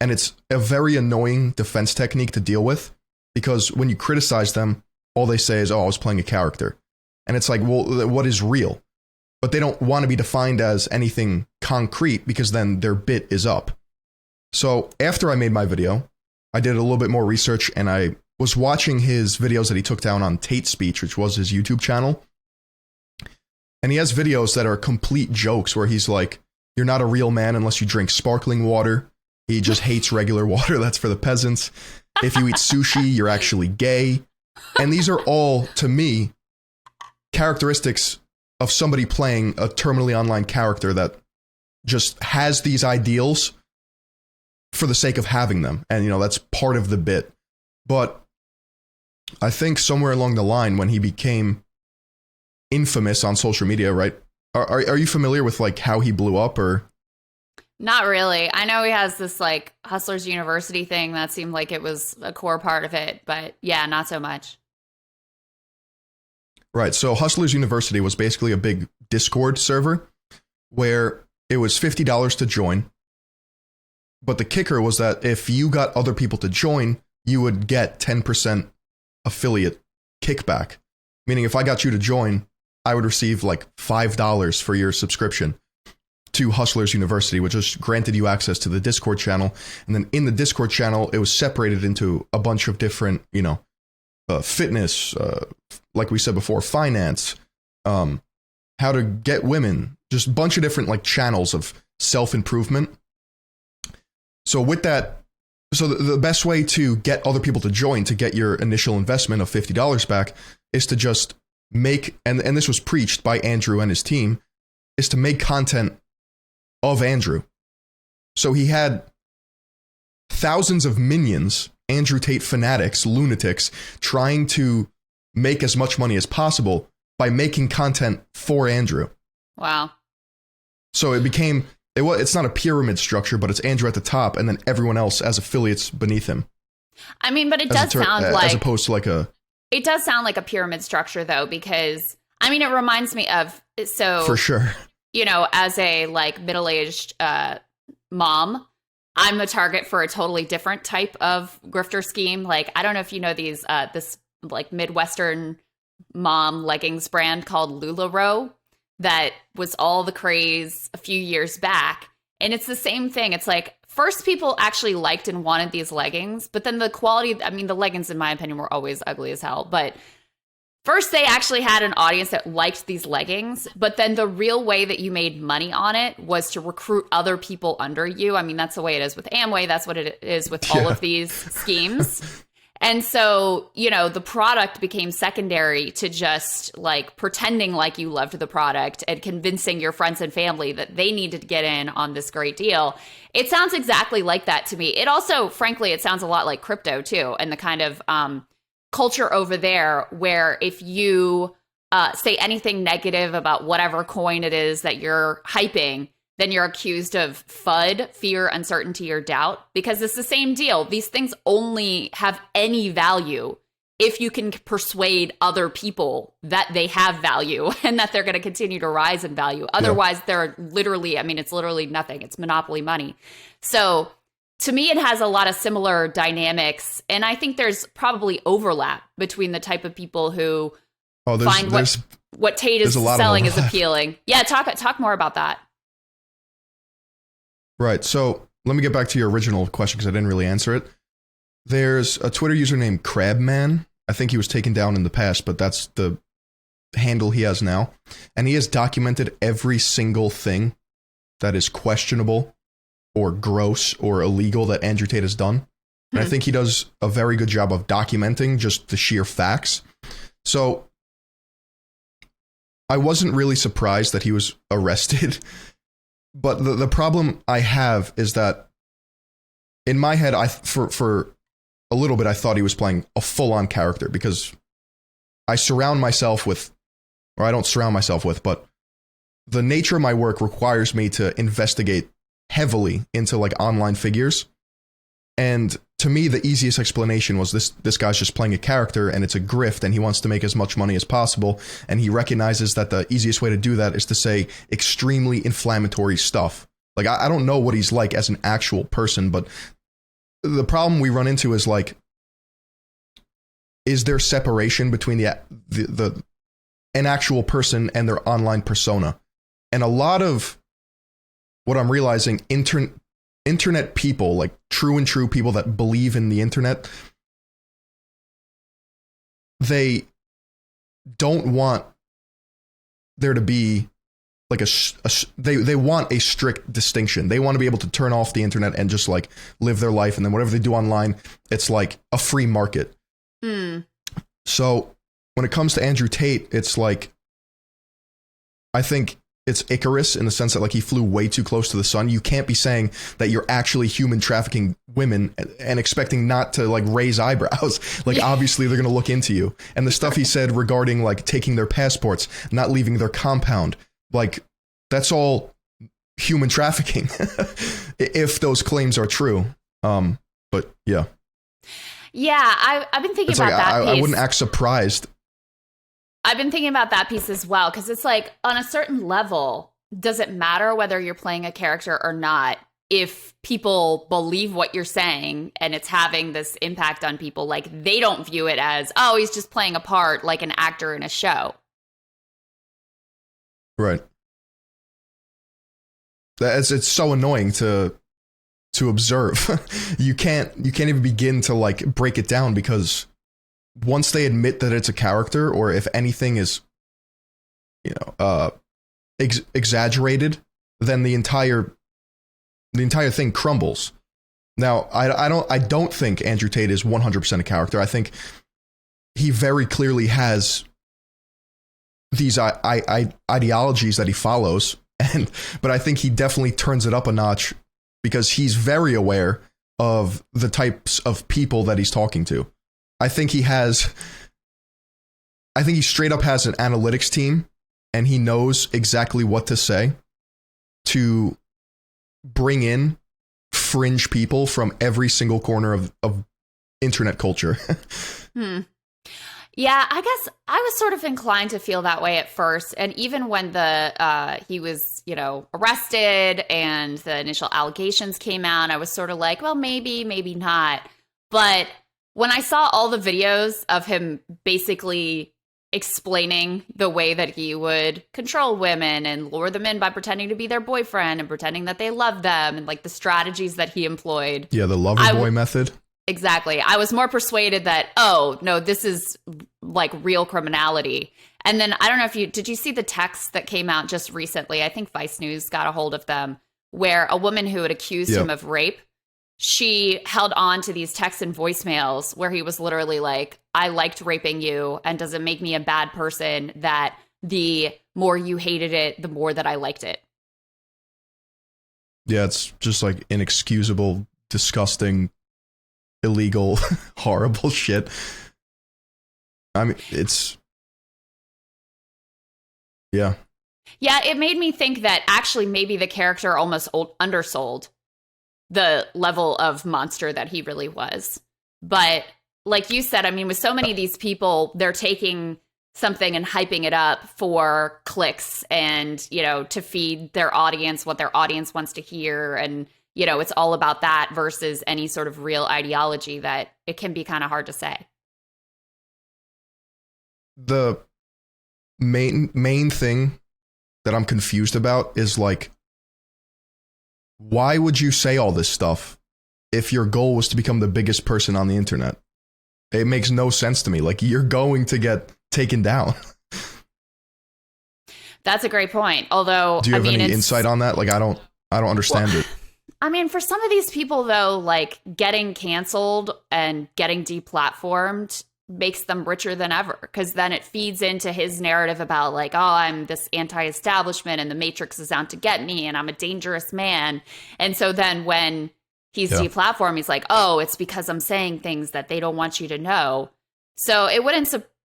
And it's a very annoying defense technique to deal with, because when you criticize them, all they say is, oh, I was playing a character. And it's like, well, what is real? But they don't want to be defined as anything concrete, because then their bit is up. So after I made my video, I did a little bit more research, and I was watching his videos that he took down on Tate Speech, which was his YouTube channel. And he has videos that are complete jokes where he's like, you're not a real man unless you drink sparkling water. He just hates regular water. That's for the peasants. If you eat sushi, you're actually gay. And these are all, to me, characteristics of somebody playing a terminally online character that just has these ideals for the sake of having them. And, that's part of the bit. But I think somewhere along the line, when he became infamous on social media, right? Are you familiar with like how he blew up, or? Not really. I know he has this like Hustlers University thing that seemed like it was a core part of it, but yeah, not so much. Right. So Hustlers University was basically a big Discord server where it was $50 to join. But the kicker was that if you got other people to join, you would get 10% affiliate kickback. Meaning if I got you to join, I would receive like $5 for your subscription to Hustlers University, which just granted you access to the Discord channel. And then in the Discord channel, it was separated into a bunch of different, fitness, like we said before, finance, how to get women, just a bunch of different like channels of self-improvement. So with that, the best way to get other people to join, to get your initial investment of $50 back, is to just make, and this was preached by Andrew and his team, is to make content of Andrew. So he had thousands of minions, Andrew Tate fanatics, lunatics, trying to make as much money as possible by making content for Andrew. Wow. So it's not a pyramid structure, but it's Andrew at the top and then everyone else as affiliates beneath him. I mean, but it does sound like, as opposed to like a, it does sound like a pyramid structure though, because I mean, it reminds me of, so for sure, as a like middle-aged mom, I'm a target for a totally different type of grifter scheme. Like, I don't know if you know these, this like Midwestern mom leggings brand called LuLaRoe that was all the craze a few years back. And it's the same thing. It's like, first people actually liked and wanted these leggings, but then the quality, I mean, the leggings in my opinion were always ugly as hell, but first they actually had an audience that liked these leggings, but then the real way that you made money on it was to recruit other people under you. I mean, that's the way it is with Amway. That's what it is with all of these schemes. And so, you know, the product became secondary to just like pretending like you loved the product and convincing your friends and family that they needed to get in on this great deal. It sounds exactly like that to me. It also, frankly, it sounds a lot like crypto too, and the kind of culture over there where if you say anything negative about whatever coin it is that you're hyping, then you're accused of FUD, fear, uncertainty, or doubt, because it's the same deal. These things only have any value if you can persuade other people that they have value and that they're going to continue to rise in value. Otherwise, they're literally, I mean, it's literally nothing. It's monopoly money. So to me, it has a lot of similar dynamics. And I think there's probably overlap between the type of people who find what Tate is selling is appealing. Yeah, talk more about that. Right. So let me get back to your original question because I didn't really answer it. There's a Twitter user named Crabman. I think he was taken down in the past, but that's the handle he has now. And he has documented every single thing that is questionable or gross or illegal that Andrew Tate has done. And I think he does a very good job of documenting just the sheer facts. So I wasn't really surprised that he was arrested. But the problem I have is that in my head, for a little bit, I thought he was playing a full-on character because I surround myself with, or I don't surround myself with, but the nature of my work requires me to investigate heavily into like online figures. And to me, the easiest explanation was this guy's just playing a character and it's a grift and he wants to make as much money as possible. And he recognizes that the easiest way to do that is to say extremely inflammatory stuff. Like, I don't know what he's like as an actual person, but the problem we run into is like, is there separation between the an actual person and their online persona? And a lot of what I'm realizing, internet people, like true people that believe in the internet, they don't want there to be like they want a strict distinction. They want to be able to turn off the internet and just like live their life. And then whatever they do online, it's like a free market. So when it comes to Andrew Tate, it's like, I think it's Icarus in the sense that like he flew way too close to the sun. You can't be saying that you're actually human trafficking women and expecting not to like raise eyebrows. Like obviously they're going to look into you. And the stuff he said regarding like taking their passports, not leaving their compound, like that's all human trafficking if those claims are true. But yeah. Yeah, I've been thinking it's about like, that piece. I wouldn't act surprised. I've been thinking about that piece as well, because it's like on a certain level, does it matter whether you're playing a character or not if people believe what you're saying and it's having this impact on people? Like they don't view it as, oh, he's just playing a part like an actor in a show. Right. It's so annoying to observe. You can't even begin to like break it down because once they admit that it's a character, or if anything is, exaggerated, then the entire thing crumbles. Now, I don't think Andrew Tate is 100% a character. I think he very clearly has these ideologies that he follows, but I think he definitely turns it up a notch because he's very aware of the types of people that he's talking to. I think he straight up has an analytics team and he knows exactly what to say to bring in fringe people from every single corner of internet culture. Yeah, I guess I was sort of inclined to feel that way at first. And even when he was, arrested and the initial allegations came out, I was sort of like, well, maybe not. But when I saw all the videos of him basically explaining the way that he would control women and lure them in by pretending to be their boyfriend and pretending that they love them and like the strategies that he employed. Yeah, the lover boy method. Exactly. I was more persuaded that, oh, no, this is like real criminality. And then I don't know if did you see the text that came out just recently? I think Vice News got a hold of them, where a woman who had accused him of rape, she held on to these texts and voicemails where he was literally like, I liked raping you, and does it make me a bad person that the more you hated it, the more that I liked it? Yeah, it's just like inexcusable, disgusting, illegal, horrible shit. I mean, it's... Yeah. Yeah, it made me think that actually maybe the character almost undersold the level of monster that he really was. But like you said, I mean, with so many of these people, they're taking something and hyping it up for clicks and, you know, to feed their audience what their audience wants to hear. And, you know, it's all about that versus any sort of real ideology that it can be kind of hard to say. The main thing that I'm confused about is like, why would you say all this stuff if your goal was to become the biggest person on the internet? It makes no sense to me. Like, you're going to get taken down. That's a great point. Although, do you have any insight on that? Like, I don't understand it. I mean, for some of these people, though, like getting canceled and getting deplatformed makes them richer than ever, because then it feeds into his narrative about like, oh, I'm this anti-establishment and the Matrix is out to get me and I'm a dangerous man. And so then when he's deplatformed, he's like, oh, it's because I'm saying things that they don't want you to know. So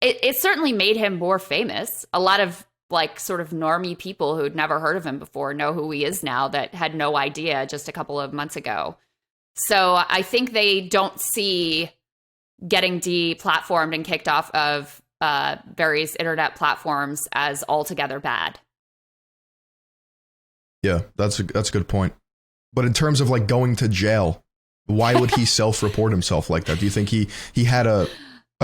it certainly made him more famous. A lot of like sort of normie people who'd never heard of him before know who he is now that had no idea just a couple of months ago. So I think they don't see getting deplatformed and kicked off of various internet platforms as altogether bad. Yeah, that's a good point. But in terms of like going to jail, why would he self-report himself like that? Do you think he had a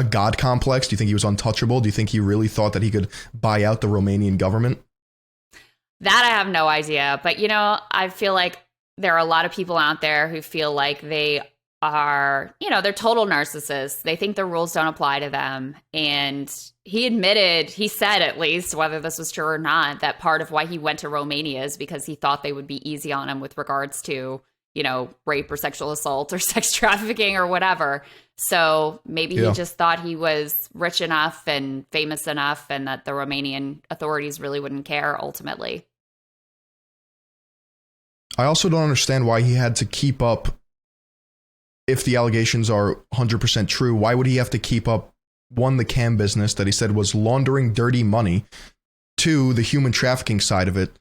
god complex? Do you think he was untouchable? Do you think he really thought that he could buy out the Romanian government? That I have no idea. But, you know, I feel like there are a lot of people out there who feel like they are, you know, they're total narcissists. They think the rules don't apply to them. And he said, at least, whether this was true or not, that part of why he went to Romania is because he thought they would be easy on him with regards to, you know, rape or sexual assault or sex trafficking or whatever. So maybe he just thought he was rich enough and famous enough and that the Romanian authorities really wouldn't care ultimately. I also don't understand why he had to keep up. If the allegations are 100% true, why would he have to keep up, one, the cam business that he said was laundering dirty money, two, the human trafficking side of it,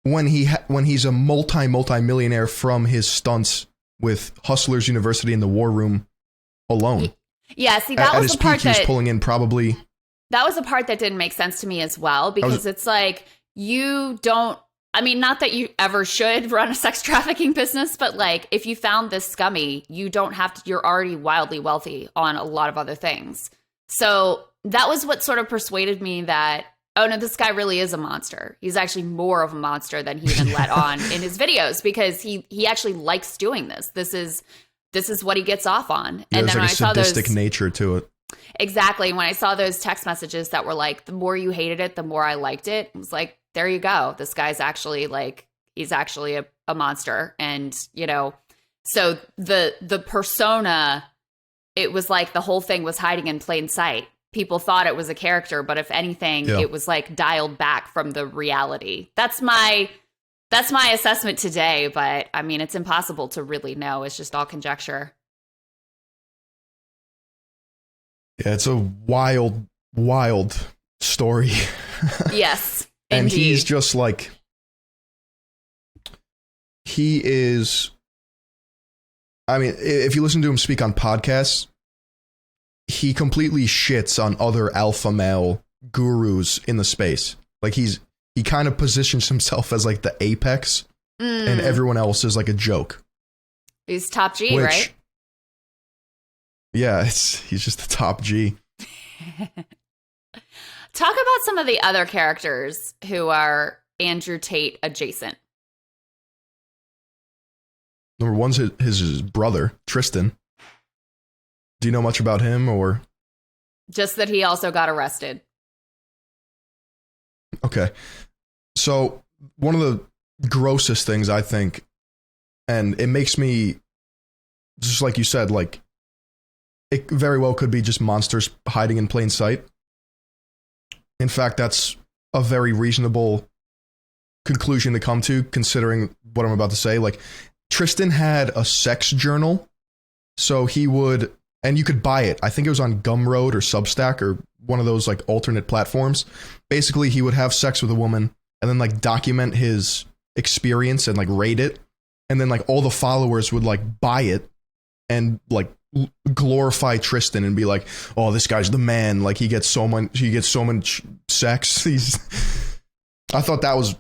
when he's a multi-millionaire from his stunts with Hustlers University in the War Room alone? Yeah, see, that was the part that he was pulling in probably. That was the part that didn't make sense to me as well, because it's like, you don't, I mean, not that you ever should run a sex trafficking business, but like, if you found this scummy, you don't have to, you're already wildly wealthy on a lot of other things. So that was what sort of persuaded me that, oh no, this guy really is a monster. He's actually more of a monster than he even let on in his videos, because he actually likes doing this. This is what he gets off on. Yeah, and there's then like when I saw sadistic nature to it. Exactly. When I saw those text messages that were like, the more you hated it, the more I liked it, I was like, there you go. This guy's actually like, he's actually a monster. And, you know, so the persona, it was like the whole thing was hiding in plain sight. People thought it was a character, but if anything, it was like dialed back from the reality. That's my assessment today. But I mean, it's impossible to really know. It's just all conjecture. Yeah, it's a wild, wild story. Yes. And indeed. he's just like, he is, I mean, if you listen to him speak on podcasts, he completely shits on other alpha male gurus in the space. Like he kind of positions himself as like the apex, and everyone else is like a joke. He's top G, right? Yeah, he's just the top G. Talk about some of the other characters who are Andrew Tate adjacent. Number one's his brother, Tristan. Do you know much about him or? Just that he also got arrested. Okay. So one of the grossest things I think, and it makes me, just like you said, like it very well could be just monsters hiding in plain sight. In fact, that's a very reasonable conclusion to come to, considering what I'm about to say. Like, Tristan had a sex journal, so he would, and you could buy it. I think it was on Gumroad or Substack or one of those like alternate platforms. Basically, he would have sex with a woman and then like document his experience and like rate it, and then like all the followers would like buy it and like glorify Tristan and be like, oh, this guy's the man, like he gets so much sex. I thought that was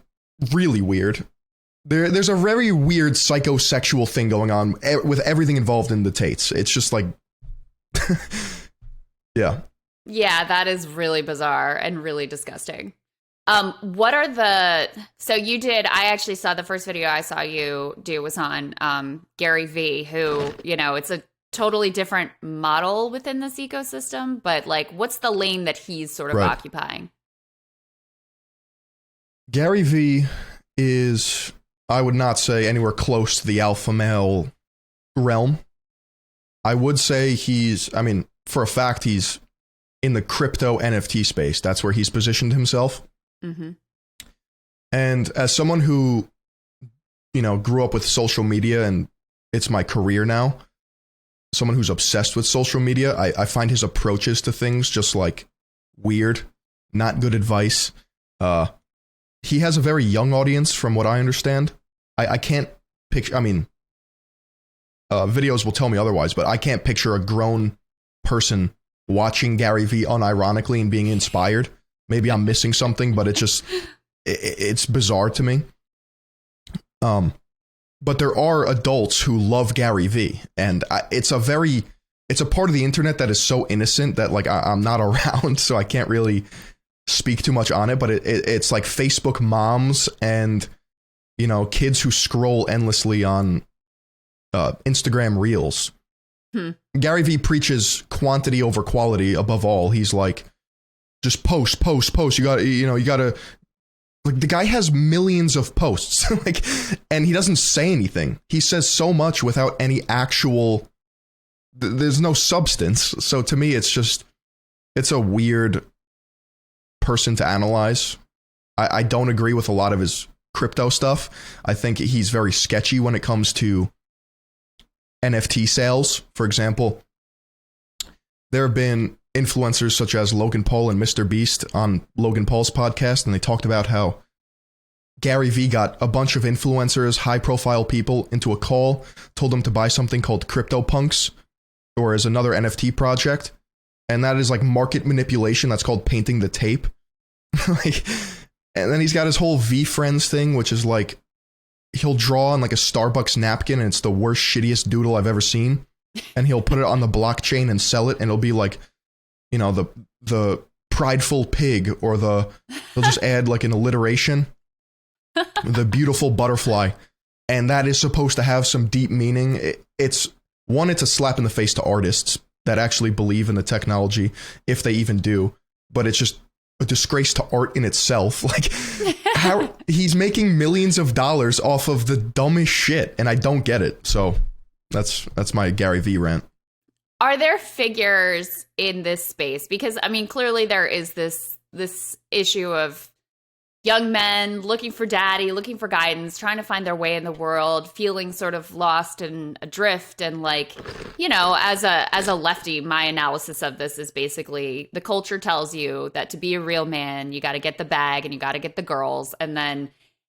really weird. There's a very weird psychosexual thing going on with everything involved in the Tates. It's just like yeah, that is really bizarre and really disgusting. What are so you did, I actually saw the first video I saw you do was on Gary V, who, it's a totally different model within this ecosystem, but like, what's the lane that he's sort of occupying? Gary V is, I would not say anywhere close to the alpha male realm. I would say for a fact, he's in the crypto NFT space. That's where he's positioned himself. Mm-hmm. And as someone who, grew up with social media and it's my career now, someone who's obsessed with social media, I find his approaches to things just like weird, not good advice. He has a very young audience from what I understand. I can't picture, videos will tell me otherwise, but I can't picture a grown person watching Gary V unironically and being inspired. Maybe I'm missing something, but it's bizarre to me. But there are adults who love Gary V, and it's a part of the internet that is so innocent that like I'm not around, so I can't really speak too much on it. But it's like Facebook moms and kids who scroll endlessly on Instagram Reels. Gary V preaches quantity over quality above all. He's like, just post. You gotta, like, the guy has millions of posts, like, and he doesn't say anything. He says so much without any actual, there's no substance. So to me, it's a weird person to analyze. I don't agree with a lot of his crypto stuff. I think he's very sketchy when it comes to NFT sales. For example, there have been influencers such as Logan Paul and Mr. Beast on Logan Paul's podcast, and they talked about how Gary V got a bunch of influencers, high-profile people, into a call, told them to buy something called CryptoPunks, or as another NFT project, and that is like market manipulation. That's called painting the tape. And then he's got his whole V-Friends thing, which is like, he'll draw on like a Starbucks napkin, and it's the worst, shittiest doodle I've ever seen, and he'll put it on the blockchain and sell it, and it'll be like, the prideful pig, or they'll just add like an alliteration, the beautiful butterfly, and that is supposed to have some deep meaning. It's a slap in the face to artists that actually believe in the technology, if they even do, but it's just a disgrace to art in itself. Like, how he's making millions of dollars off of the dumbest shit, and I don't get it. So that's my Gary V rant. Are there figures in this space? Because, clearly there is this issue of young men looking for daddy, looking for guidance, trying to find their way in the world, feeling sort of lost and adrift. And like, as a lefty, my analysis of this is basically the culture tells you that to be a real man, you got to get the bag and you got to get the girls. And then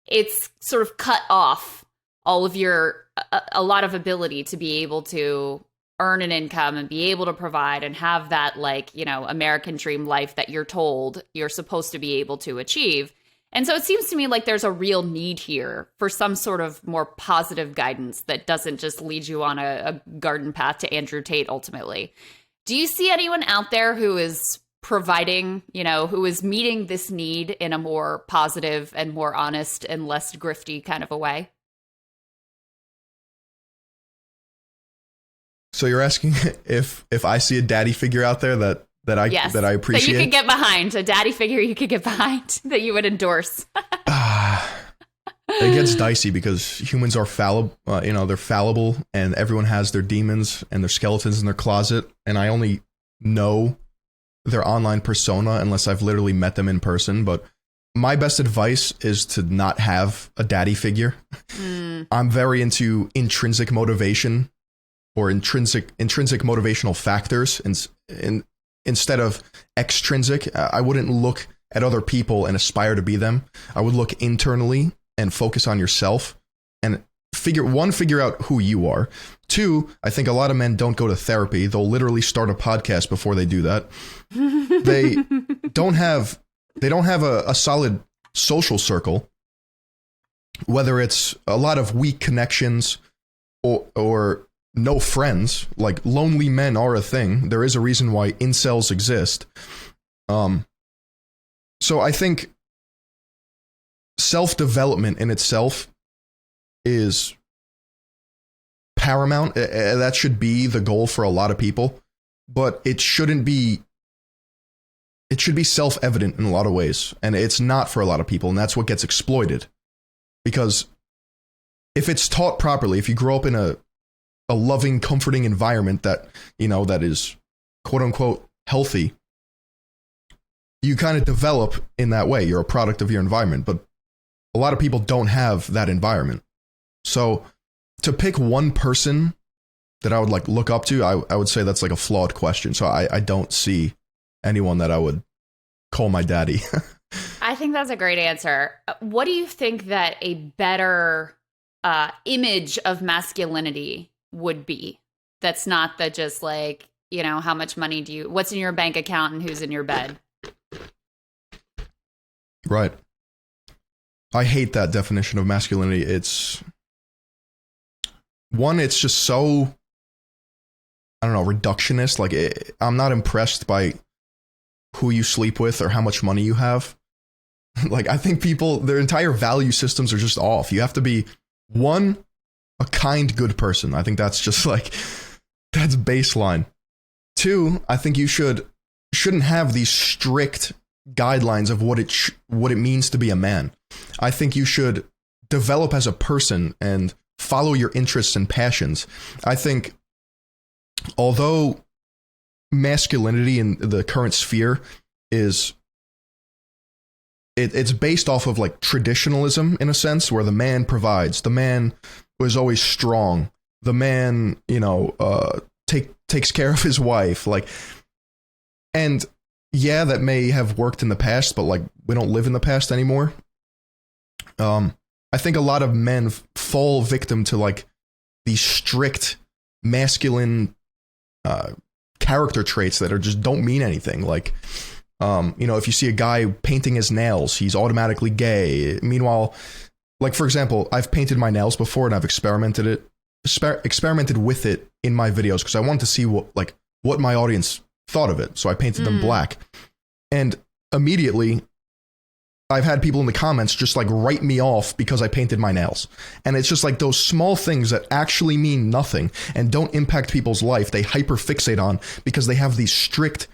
it's sort of cut off all of a lot of ability to be able to earn an income and be able to provide and have that, like, American dream life that you're told you're supposed to be able to achieve. And so it seems to me like there's a real need here for some sort of more positive guidance that doesn't just lead you on a garden path to Andrew Tate ultimately. Do you see anyone out there who is providing, who is meeting this need in a more positive and more honest and less grifty kind of a way? So you're asking if I see a daddy figure out there that I appreciate, that you could get behind, a daddy figure you could get behind, that you would endorse. It gets dicey because humans are fallible. They're fallible, and everyone has their demons and their skeletons in their closet. And I only know their online persona unless I've literally met them in person. But my best advice is to not have a daddy figure. I'm very into intrinsic motivation or intrinsic motivational factors, and instead of extrinsic. I wouldn't look at other people and aspire to be them. I would look internally and focus on yourself and figure out who you are. 2, I think a lot of men don't go to therapy. They'll literally start a podcast before they do that. They don't have a solid social circle, whether it's a lot of weak connections or no friends. Like, lonely men are a thing. There is a reason why incels exist. So I think self-development in itself is paramount. That should be the goal for a lot of people, but it should be self-evident in a lot of ways, and it's not for a lot of people, and that's what gets exploited. Because if it's taught properly, if you grow up in a loving, comforting environment that is quote unquote healthy, you kind of develop in that way. You're a product of your environment, but a lot of people don't have that environment. So to pick one person that I would like look up to, I would say that's like a flawed question. So I don't see anyone that I would call my daddy. I think that's a great answer. What do you think that a better image of masculinity would be? That's not the just like, how much money what's in your bank account and who's in your bed? Right. I hate that definition of masculinity. It's just so, I don't know, reductionist. Like, I'm not impressed by who you sleep with or how much money you have. Like, I think their entire value systems are just off. You have to be, 1, a kind, good person. I think that's just like, that's baseline. 2, I think you shouldn't have these strict guidelines of what it means to be a man. I think you should develop as a person and follow your interests and passions. I think although masculinity in the current sphere it's based off of like traditionalism in a sense, where the man provides, the man was always strong, the man takes care of his wife, like, and yeah, that may have worked in the past, but like, we don't live in the past anymore. I think a lot of men fall victim to like these strict masculine character traits that just don't mean anything. Like, if you see a guy painting his nails, he's automatically gay. Meanwhile, like, for example, I've painted my nails before and I've experimented with it in my videos because I wanted to see what my audience thought of it. So I painted them black, and immediately I've had people in the comments just like write me off because I painted my nails. And it's just like those small things that actually mean nothing and don't impact people's life, they hyperfixate on because they have these strict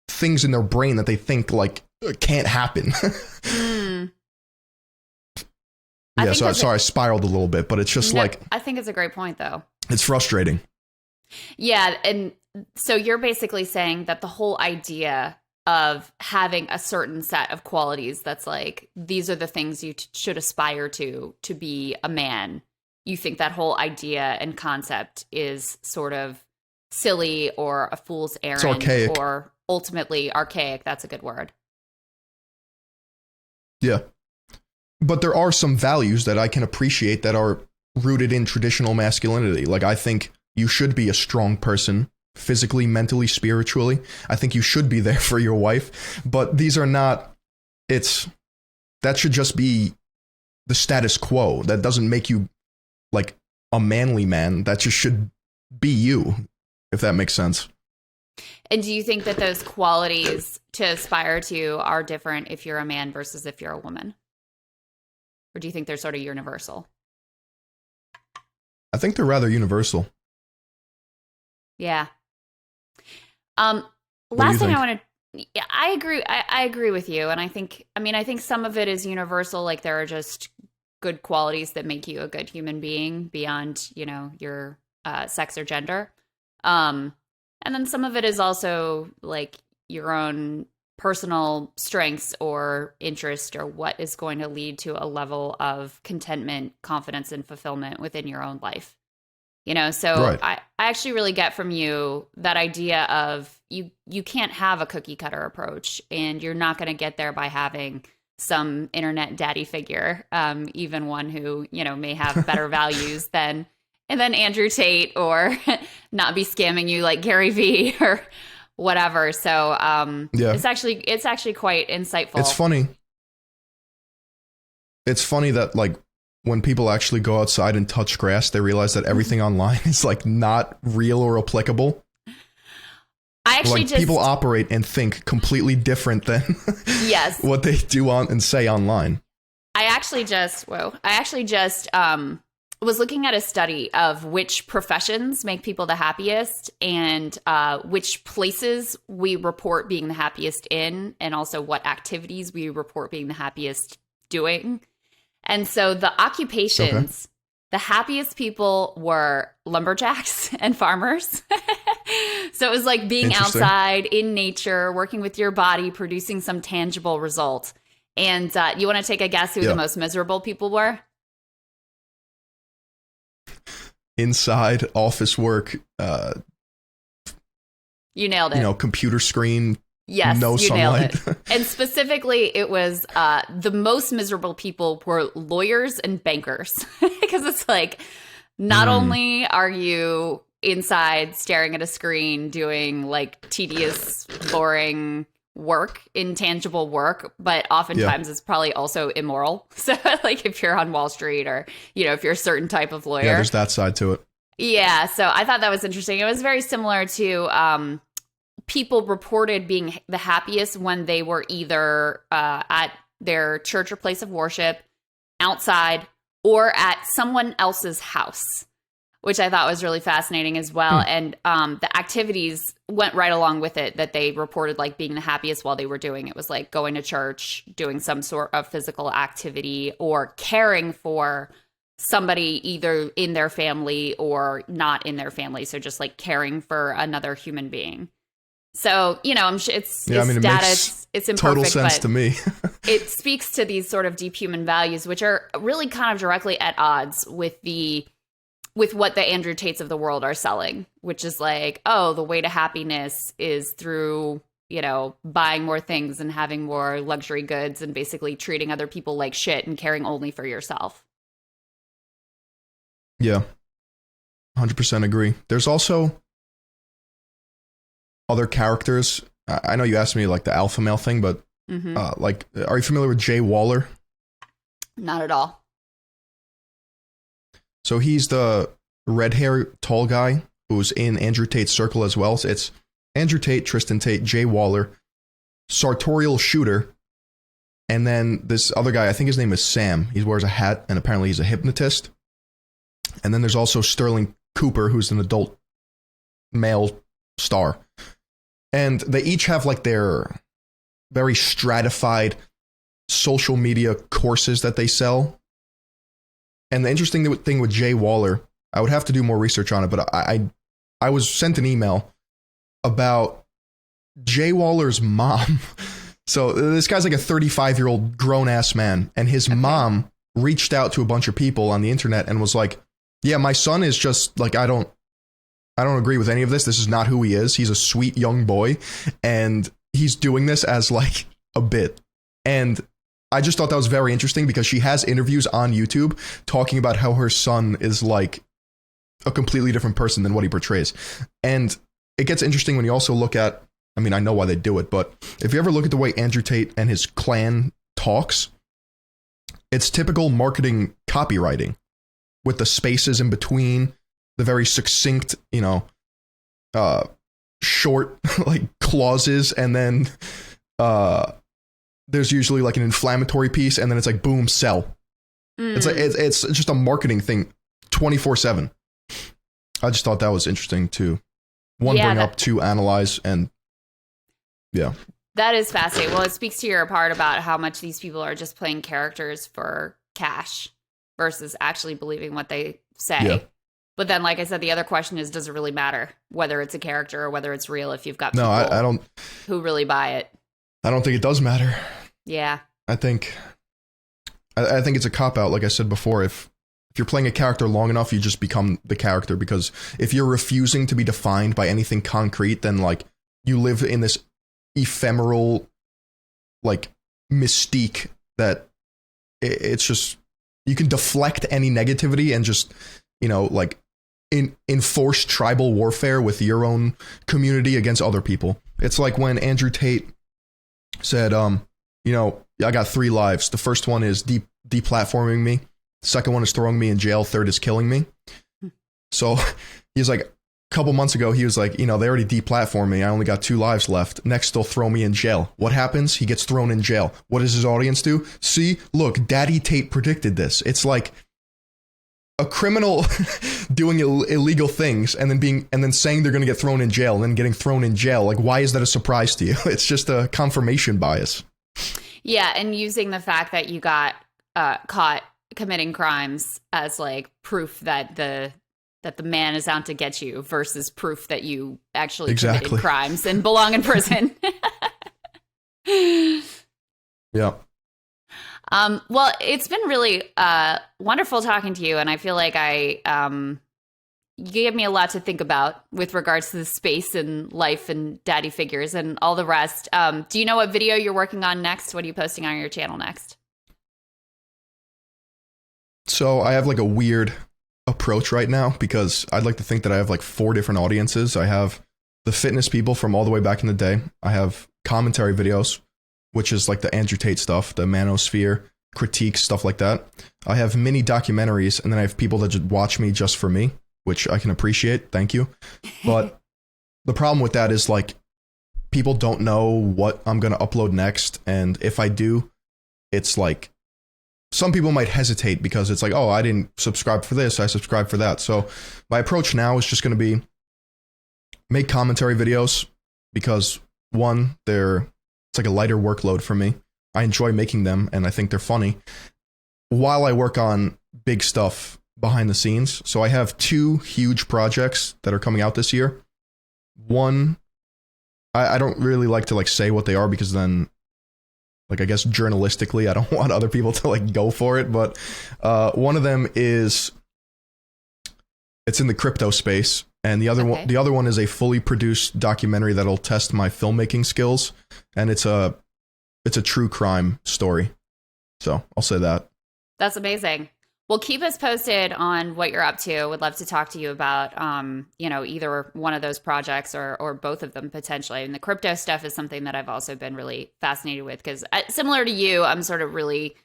things in their brain that they think like can't happen. Yeah, so sorry, I spiraled a little bit, but it's just I think it's a great point though. It's frustrating. Yeah, and so you're basically saying that the whole idea of having a certain set of qualities that's like, these are the things you should aspire to be a man. You think that whole idea and concept is sort of silly or a fool's errand or ultimately archaic. That's a good word. Yeah. But there are some values that I can appreciate that are rooted in traditional masculinity. Like, I think you should be a strong person. Physically, mentally, spiritually. I think you should be there for your wife, but these are not, that should just be the status quo. That doesn't make you like a manly man. That just should be you, if that makes sense. And do you think that those qualities to aspire to are different if you're a man versus if you're a woman? Or do you think they're sort of universal? I think they're rather universal. Yeah. What do you Last thing think? I want to, yeah, I agree. I agree with you, and I think some of it is universal. Like there are just good qualities that make you a good human being beyond, your sex or gender. Um, and then some of it is also like your own personal strengths or interest or what is going to lead to a level of contentment, confidence, and fulfillment within your own life. So Right. I actually really get from you that idea of you can't have a cookie cutter approach, and you're not going to get there by having some internet daddy figure, even one who, may have better values than Andrew Tate, or not be scamming you like Gary Vee or whatever. So Yeah. it's actually quite insightful. It's funny. It's funny that like when people actually go outside and touch grass, they realize that everything online is like not real or applicable. I actually Like people operate and think completely different than yes, what they do on and say online. I actually just was looking at a study of which professions make people the happiest, and which places we report being the happiest in, and also what activities we report being the happiest doing. And so the occupations, the happiest people were lumberjacks and farmers. So it was like being outside in nature, working with your body, producing some tangible result. And you want to take a guess who the most miserable people were? Inside office work, you nailed it. Computer screen. Yes, no you sunlight. nailed it. And specifically, it was the most miserable people were lawyers and bankers, because it's like not only are you inside staring at a screen doing like tedious, boring work, intangible work, but oftentimes it's probably also immoral. So like if you're on Wall Street, or if you're a certain type of lawyer, Yeah, there's that side to it. Yeah, so I thought that was interesting. It was very similar to people reported being the happiest when they were either at their church or place of worship, outside, or at someone else's house, which I thought was really fascinating as well. And the activities went right along with it that they reported like being the happiest while they were doing. It was like going to church, doing some sort of physical activity, or caring for somebody either in their family or not in their family. So just like caring for another human being. So, I'm sure it's data, makes it's imperfect, total sense but to me. it speaks to these sort of deep human values, which are really kind of directly at odds with what the Andrew Tates of the world are selling, which is like, oh, the way to happiness is through, buying more things and having more luxury goods and basically treating other people like shit and caring only for yourself. Yeah, 100% agree. There's also other characters. I know you asked me like the alpha male thing, but like, are you familiar with Jay Waller? Not at all. So he's the red hair tall guy who's in Andrew Tate's circle as well. So it's Andrew Tate, Tristan Tate, Jay Waller, sartorial shooter, and then this other guy, I think his name is Sam. He wears a hat, and apparently he's a hypnotist. And then there's also Sterling Cooper, who's an adult male star. And they each have like their very stratified social media courses that they sell. And the interesting thing with Jay Waller, I would have to do more research on it, but I was sent an email about Jay Waller's mom. So this guy's like a 35-year-old grown-ass man, and his mom reached out to a bunch of people on the internet and was like, yeah, my son is just like, I don't agree with any of this. This is not who he is. He's a sweet young boy, and he's doing this as like a bit. And I just thought that was very interesting because she has interviews on YouTube talking about how her son is like a completely different person than what he portrays. And it gets interesting when you also look at, I mean, I know why they do it, but if you ever look at the way Andrew Tate and his clan talks, it's typical marketing copywriting with the spaces in between, the very succinct, short like clauses, and then there's usually like an inflammatory piece, and then it's like boom, sell. It's like it's just a marketing thing 24/7. I just thought that was interesting too. bring up to analyze, and yeah. That is fascinating. Well, it speaks to your part about how much these people are just playing characters for cash versus actually believing what they say. Yeah. But then, like I said, the other question is, does it really matter whether it's a character or whether it's real if you've got people I don't, who really buy it? I don't think it does matter. Yeah. I think it's a cop-out, like I said before. If you're playing a character long enough, you just become the character, because if you're refusing to be defined by anything concrete, then like you live in this ephemeral like mystique that it's just, you can deflect any negativity and just, like enforce tribal warfare with your own community against other people. It's like when Andrew Tate said, I got 3 lives. The first one is deplatforming me. Second one is throwing me in jail. Third is killing me. So he's like, a couple months ago, he was like, they already deplatformed me. I only got 2 lives left. Next, they'll throw me in jail. What happens? He gets thrown in jail. What does his audience do? See, look, Daddy Tate predicted this. It's like a criminal doing illegal things and then saying they're going to get thrown in jail and then getting thrown in jail. Like, why is that a surprise to you? It's just a confirmation bias. Yeah, and using the fact that you got caught committing crimes as like proof that the man is out to get you versus proof that you actually committed crimes and belong in prison. Yeah. Well, it's been really wonderful talking to you, and I feel like you gave me a lot to think about with regards to the space and life and daddy figures and all the rest. Do you know what video you're working on next? What are you posting on your channel next? So I have like a weird approach right now, because I'd like to think that I have like 4 different audiences. I have the fitness people from all the way back in the day. I have commentary videos, which is like the Andrew Tate stuff, the manosphere, critiques, stuff like that. I have mini documentaries, and then I have people that just watch me just for me, which I can appreciate. Thank you. But the problem with that is like people don't know what I'm going to upload next. And if I do, it's like, some people might hesitate because it's like, oh, I didn't subscribe for this, I subscribed for that. So my approach now is just going to be make commentary videos, because one, it's like a lighter workload for me. I enjoy making them and I think they're funny, while I work on big stuff behind the scenes. So I have 2 huge projects that are coming out this year. One, I don't really like to like say what they are, because then, like, I guess journalistically, I don't want other people to like go for it. But one of them it's in the crypto space, and the other one is a fully produced documentary that'll test my filmmaking skills, and it's a true crime story. So I'll say that. That's amazing. Well, keep us posted on what you're up to. Would love to talk to you about, either one of those projects or both of them potentially. And the crypto stuff is something that I've also been really fascinated with, because similar to you, I'm sort of really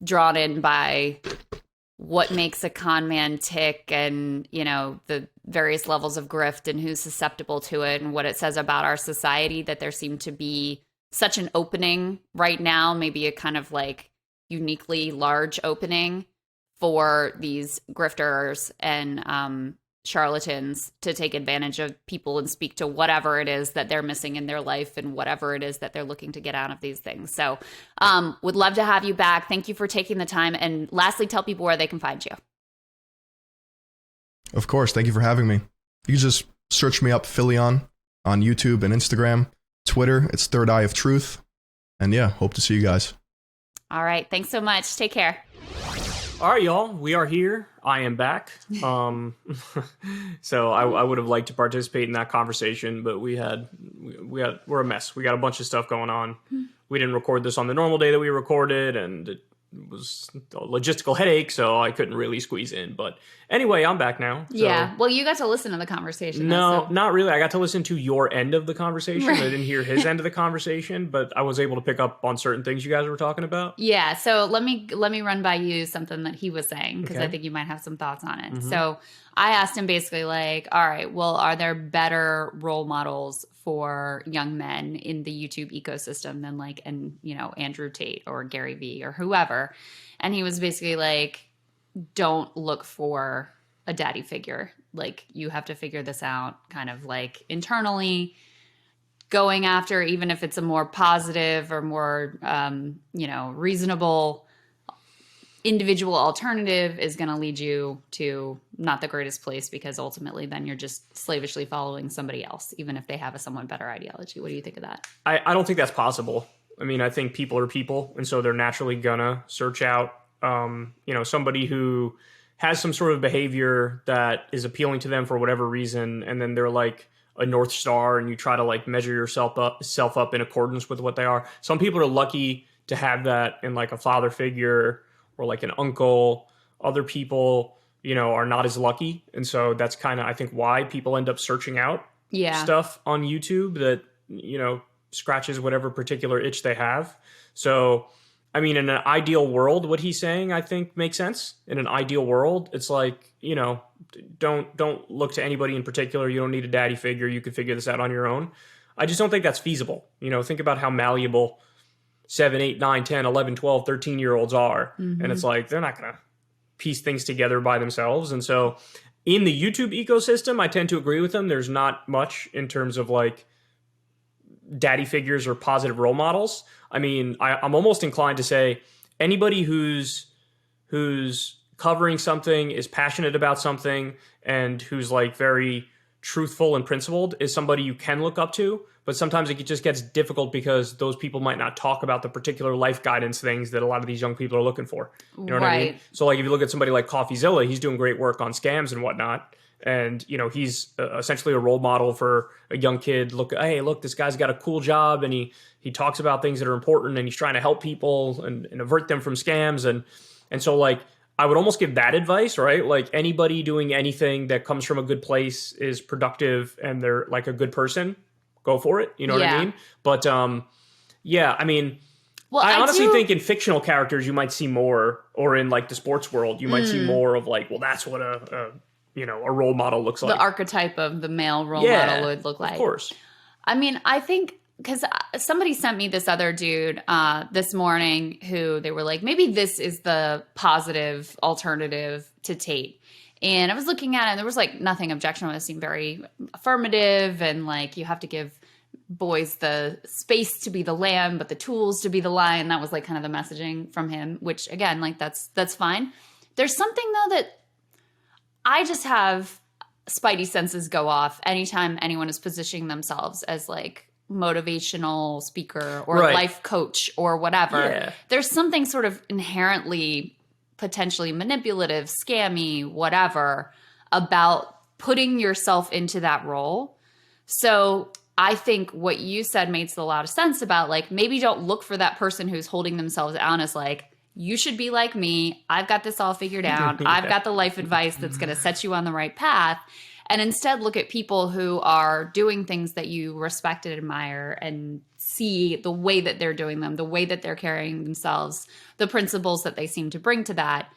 drawn in by what makes a con man tick, and, the various levels of grift and who's susceptible to it, and what it says about our society, that there seemed to be such an opening right now, maybe a kind of like uniquely large opening for these grifters and charlatans to take advantage of people and speak to whatever it is that they're missing in their life and whatever it is that they're looking to get out of these things. So would love to have you back. Thank you for taking the time. And lastly, tell people where they can find you. Of course. Thank you for having me. You can just search me up, Philion, on YouTube and Instagram. Twitter, it's Third Eye of Truth. And yeah, hope to see you guys. All right. Thanks so much. Take care. All right, y'all, we are here. I am back. So I would have liked to participate in that conversation, but we're a mess. We got a bunch of stuff going on. We didn't record this on the normal day that we recorded, and it was a logistical headache, so I couldn't really squeeze in. But anyway, I'm back now. So. Yeah. Well, you got to listen to the conversation. No, not really. I got to listen to your end of the conversation. Right. I didn't hear his end of the conversation, but I was able to pick up on certain things you guys were talking about. Yeah. So let me run by you something that he was saying, because I think you might have some thoughts on it. Mm-hmm. So I asked him basically like, all right, well, are there better role models for young men in the YouTube ecosystem than like, Andrew Tate or Gary Vee or whoever? And he was basically like, don't look for a daddy figure. Like, you have to figure this out kind of like internally, going after, even if it's a more positive or more, reasonable individual alternative, is going to lead you to not the greatest place, because ultimately then you're just slavishly following somebody else, even if they have a somewhat better ideology. What do you think of that? I don't think that's possible. I mean, I think people are people, and so they're naturally gonna search out, somebody who has some sort of behavior that is appealing to them for whatever reason, and then they're like a North Star, and you try to like measure yourself up in accordance with what they are. Some people are lucky to have that in like a father figure or like an uncle. Other people, are not as lucky, and so that's kind of, I think, why people end up searching out stuff on YouTube that scratches whatever particular itch they have. So, I mean, in an ideal world, what he's saying, I think, makes sense. In an ideal world, it's like, don't look to anybody in particular. You don't need a daddy figure. You can figure this out on your own. I just don't think that's feasible. Think about how malleable 7, 8, 9, 10, 11, 12, 13-year-olds are. Mm-hmm. And it's like, they're not going to piece things together by themselves. And so in the YouTube ecosystem, I tend to agree with them. There's not much in terms of like daddy figures or positive role models. I mean, I'm almost inclined to say anybody who's covering something, is passionate about something, and who's like very truthful and principled is somebody you can look up to. But sometimes it just gets difficult because those people might not talk about the particular life guidance things that a lot of these young people are looking for. You know what I mean? So like if you look at somebody like CoffeeZilla, he's doing great work on scams and whatnot. And, he's essentially a role model for a young kid. Look, this guy's got a cool job, and he talks about things that are important, and he's trying to help people and avert them from scams. And so like, I would almost give that advice, right? Like anybody doing anything that comes from a good place is productive and they're like a good person, go for it. You know what I mean? But I mean, well, I honestly think in fictional characters, you might see more, or in like the sports world, you might see more of like, well, that's what a role model looks like. The archetype of the male role model would look like. Of course. I mean, I think, because somebody sent me this other dude this morning who they were like, maybe this is the positive alternative to Tate. And I was looking at it, and there was like nothing objectionable. It seemed very affirmative, and like you have to give boys the space to be the lamb, but the tools to be the lion. That was like kind of the messaging from him, which again, like that's fine. There's something though that I just have spidey senses go off anytime anyone is positioning themselves as like motivational speaker or life coach or whatever. Yeah. There's something sort of inherently potentially manipulative, scammy, whatever, about putting yourself into that role. So I think what you said makes a lot of sense about like, maybe don't look for that person who's holding themselves out as like, you should be like me. I've got this all figured out. I've got the life advice that's going to set you on the right path. And instead look at people who are doing things that you respect and admire, and see the way that they're doing them, the way that they're carrying themselves, the principles that they seem to bring to that.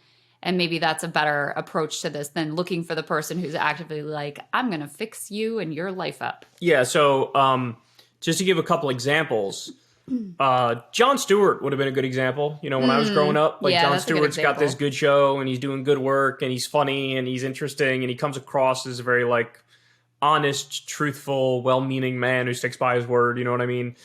And maybe that's a better approach to this than looking for the person who's actively like, I'm going to fix you and your life up. Yeah. So just to give a couple examples, Jon Stewart would have been a good example. When I was growing up, like Jon Stewart's got this good show, and he's doing good work, and he's funny, and he's interesting, and he comes across as a very like honest, truthful, well-meaning man who sticks by his word. You know what I mean?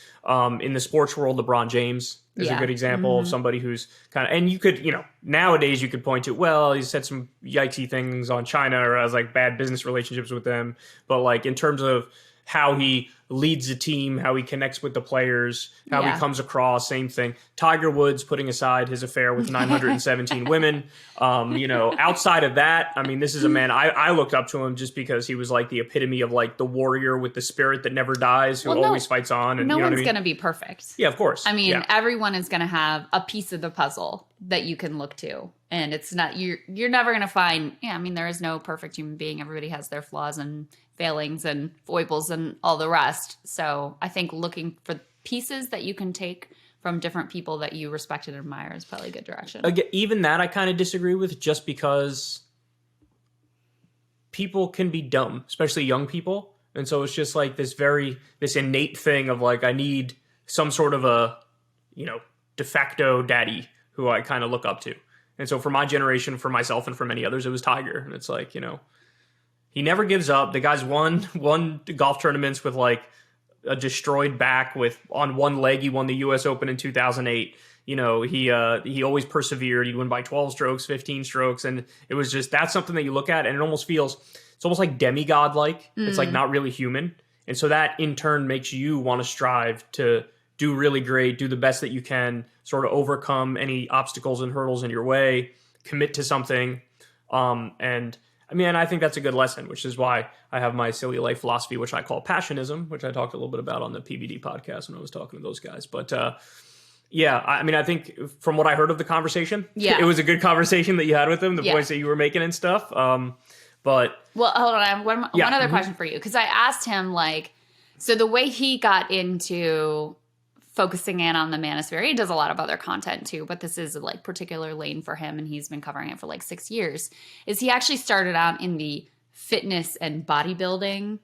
In the sports world, LeBron James is a good example of somebody who's kind of, and you could, nowadays you could point to, well, he's said some yikesy things on China or has like bad business relationships with them. But like in terms of how he leads a team, how he connects with the players, how he comes across, same thing. Tiger Woods, putting aside his affair with 917 women. Outside of that, I mean, this is a man, I looked up to him just because he was like the epitome of like the warrior with the spirit that never dies, who always fights on. And no one's going to be perfect. Yeah, of course. I mean, everyone is going to have a piece of the puzzle that you can look to. And it's not, you're never going to find, there is no perfect human being. Everybody has their flaws and failings and foibles and all the rest. So I think looking for pieces that you can take from different people that you respect and admire is probably a good direction. Again, even that I kind of disagree with, just because people can be dumb, especially young people. And so it's just like this innate thing of like, I need some sort of a, de facto daddy who I kind of look up to. And so for my generation, for myself and for many others, it was Tiger. And it's like, he never gives up. The guy's won golf tournaments with like a destroyed back on one leg. He won the US Open in 2008. He always persevered. He'd win by 12 strokes, 15 strokes. And it was just, that's something that you look at and it almost feels, it's almost like demigod-like. It's like not really human. And so that in turn makes you want to strive to do really great, do the best that you can, sort of overcome any obstacles and hurdles in your way, commit to something. And I mean, I think that's a good lesson, which is why I have my silly life philosophy, which I call passionism, which I talked a little bit about on the PBD podcast when I was talking to those guys. But yeah, I mean, I think from what I heard of the conversation, it was a good conversation that you had with him, the points that you were making and stuff. But well, hold on, I have one other question for you, because I asked him, like, so the way he got into focusing in on the manosphere, he does a lot of other content too, but this is a like particular lane for him, and he's been covering it for like 6 years, is he actually started out in the fitness and bodybuilding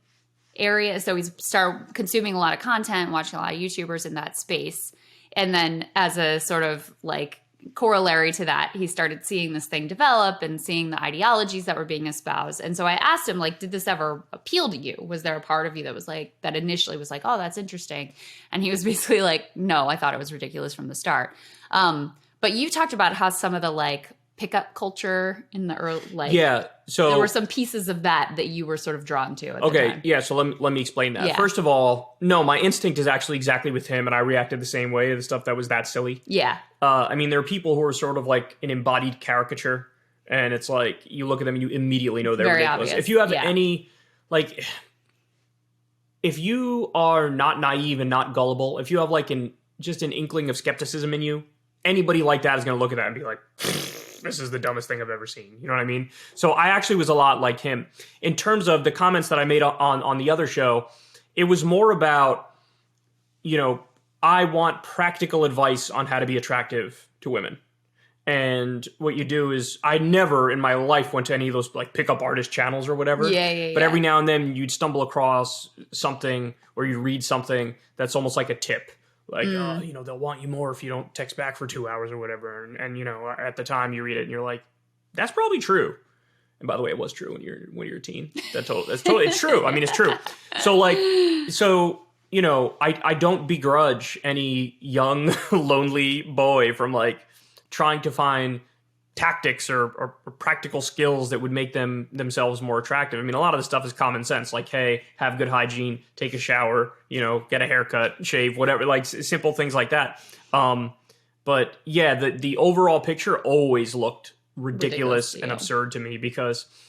area. So he's started consuming a lot of content, watching a lot of YouTubers in that space. And then as a sort of like corollary to that, he started seeing this thing develop and seeing the ideologies that were being espoused. And so I asked him, like, did this ever appeal to you? Was there a part of you that was like, that initially was like, oh, that's interesting? And he was basically like, no, I thought it was ridiculous from the start. But you talked about how some of the like pickup culture in the early, like, so there were some pieces of that you were sort of drawn to at the time. So let me explain that. Yeah. First of all, no, my instinct is actually exactly with him, and I reacted the same way to the stuff that was that silly. Yeah. I mean, there are people who are sort of like an embodied caricature, and it's like you look at them and you immediately know they're very ridiculous. obvious. If you have any, like, if you are not naive and not gullible, if you have like just an inkling of skepticism in you, anybody like that is going to look at that and be like, this is the dumbest thing I've ever seen. You know what I mean? So I actually was a lot like him. In terms of the comments that I made on the other show, it was more about, I want practical advice on how to be attractive to women. And what you do is, I never in my life went to any of those like pickup artist channels or whatever. But every now and then you'd stumble across something or you read something that's almost like a tip. Like, they'll want you more if you don't text back for 2 hours or whatever. And at the time you read it and you're like, that's probably true. And by the way, it was true when you're a teen. That's totally, it's true. I mean, it's true. So I don't begrudge any young, lonely boy from like trying to find tactics or practical skills that would make themselves more attractive. I mean, a lot of the stuff is common sense, like, hey, have good hygiene, take a shower, get a haircut, shave, whatever, like simple things like that. But yeah, the overall picture always looked ridiculous and absurd to me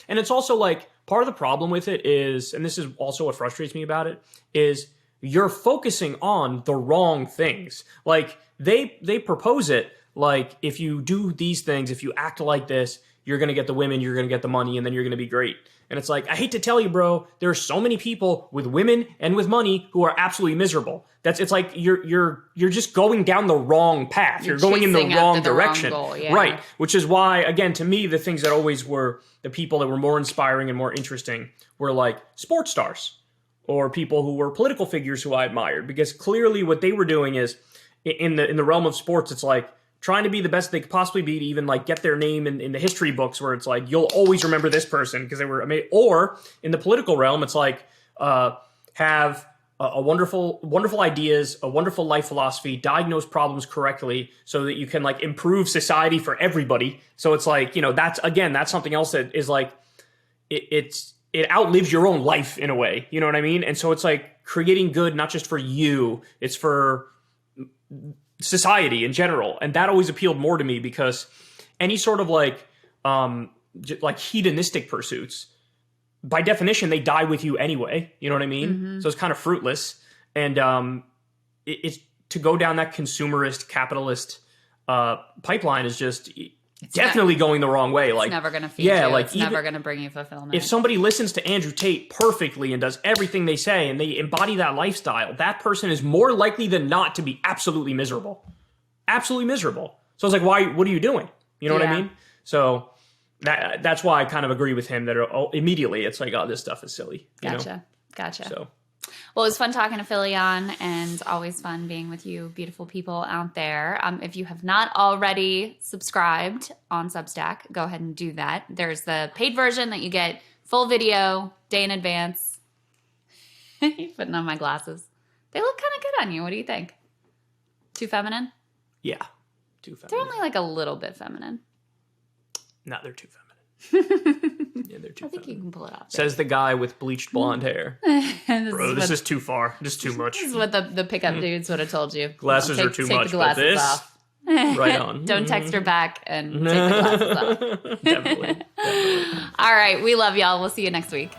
and it's also like part of the problem with it is, and this is also what frustrates me about it, is you're focusing on the wrong things. Like they propose it like, if you do these things, if you act like this, you're going to get the women, you're going to get the money, and then you're going to be great. And it's like, I hate to tell you, bro, there are so many people with women and with money who are absolutely miserable. It's like you're just going down the wrong path. You're going in the wrong direction. Wrong goal, yeah. Right. Which is why, again, to me, the things that always were the people that were more inspiring and more interesting were like sports stars or people who were political figures who I admired, because clearly what they were doing is in the realm of sports, it's like trying to be the best they could possibly be to even like get their name in the history books, where it's like, you'll always remember this person because they were amazing. Or in the political realm, it's like have a wonderful ideas, a wonderful life philosophy, diagnose problems correctly so that you can like improve society for everybody. So it's like, that's something else that is like, it outlives your own life in a way. You know what I mean? And so it's like creating good, not just for you, it's for society in general. And that always appealed more to me, because any sort of like hedonistic pursuits, by definition, they die with you anyway. You know what I mean? Mm-hmm. So it's kind of fruitless. And it's to go down that consumerist, capitalist pipeline is just definitely going the wrong way. Like, it's never going to feed you. Like, it's never going to bring you fulfillment. If somebody listens to Andrew Tate perfectly and does everything they say and they embody that lifestyle, that person is more likely than not to be absolutely miserable. Absolutely miserable. So it's like, what are you doing? You know what I mean? So that's why I kind of agree with him that immediately it's like, oh, this stuff is silly. Gotcha. So Well, it was fun talking to Philion, and always fun being with you beautiful people out there. If you have not already subscribed on Substack, go ahead and do that. There's the paid version that you get full video, day in advance. Putting on my glasses. They look kind of good on you. What do you think? Too feminine? Yeah. Too feminine. They're only like a little bit feminine. No, they're too feminine. Yeah, they're too I think feminine. you can pull it off. Says the guy with bleached blonde hair. Bro, this is too far. Just too much. This is what the pickup dudes would have told you. Glasses are too much, the but glasses this, off. right on. Don't text her back and take the glasses off. Definitely. All right. We love y'all. We'll see you next week.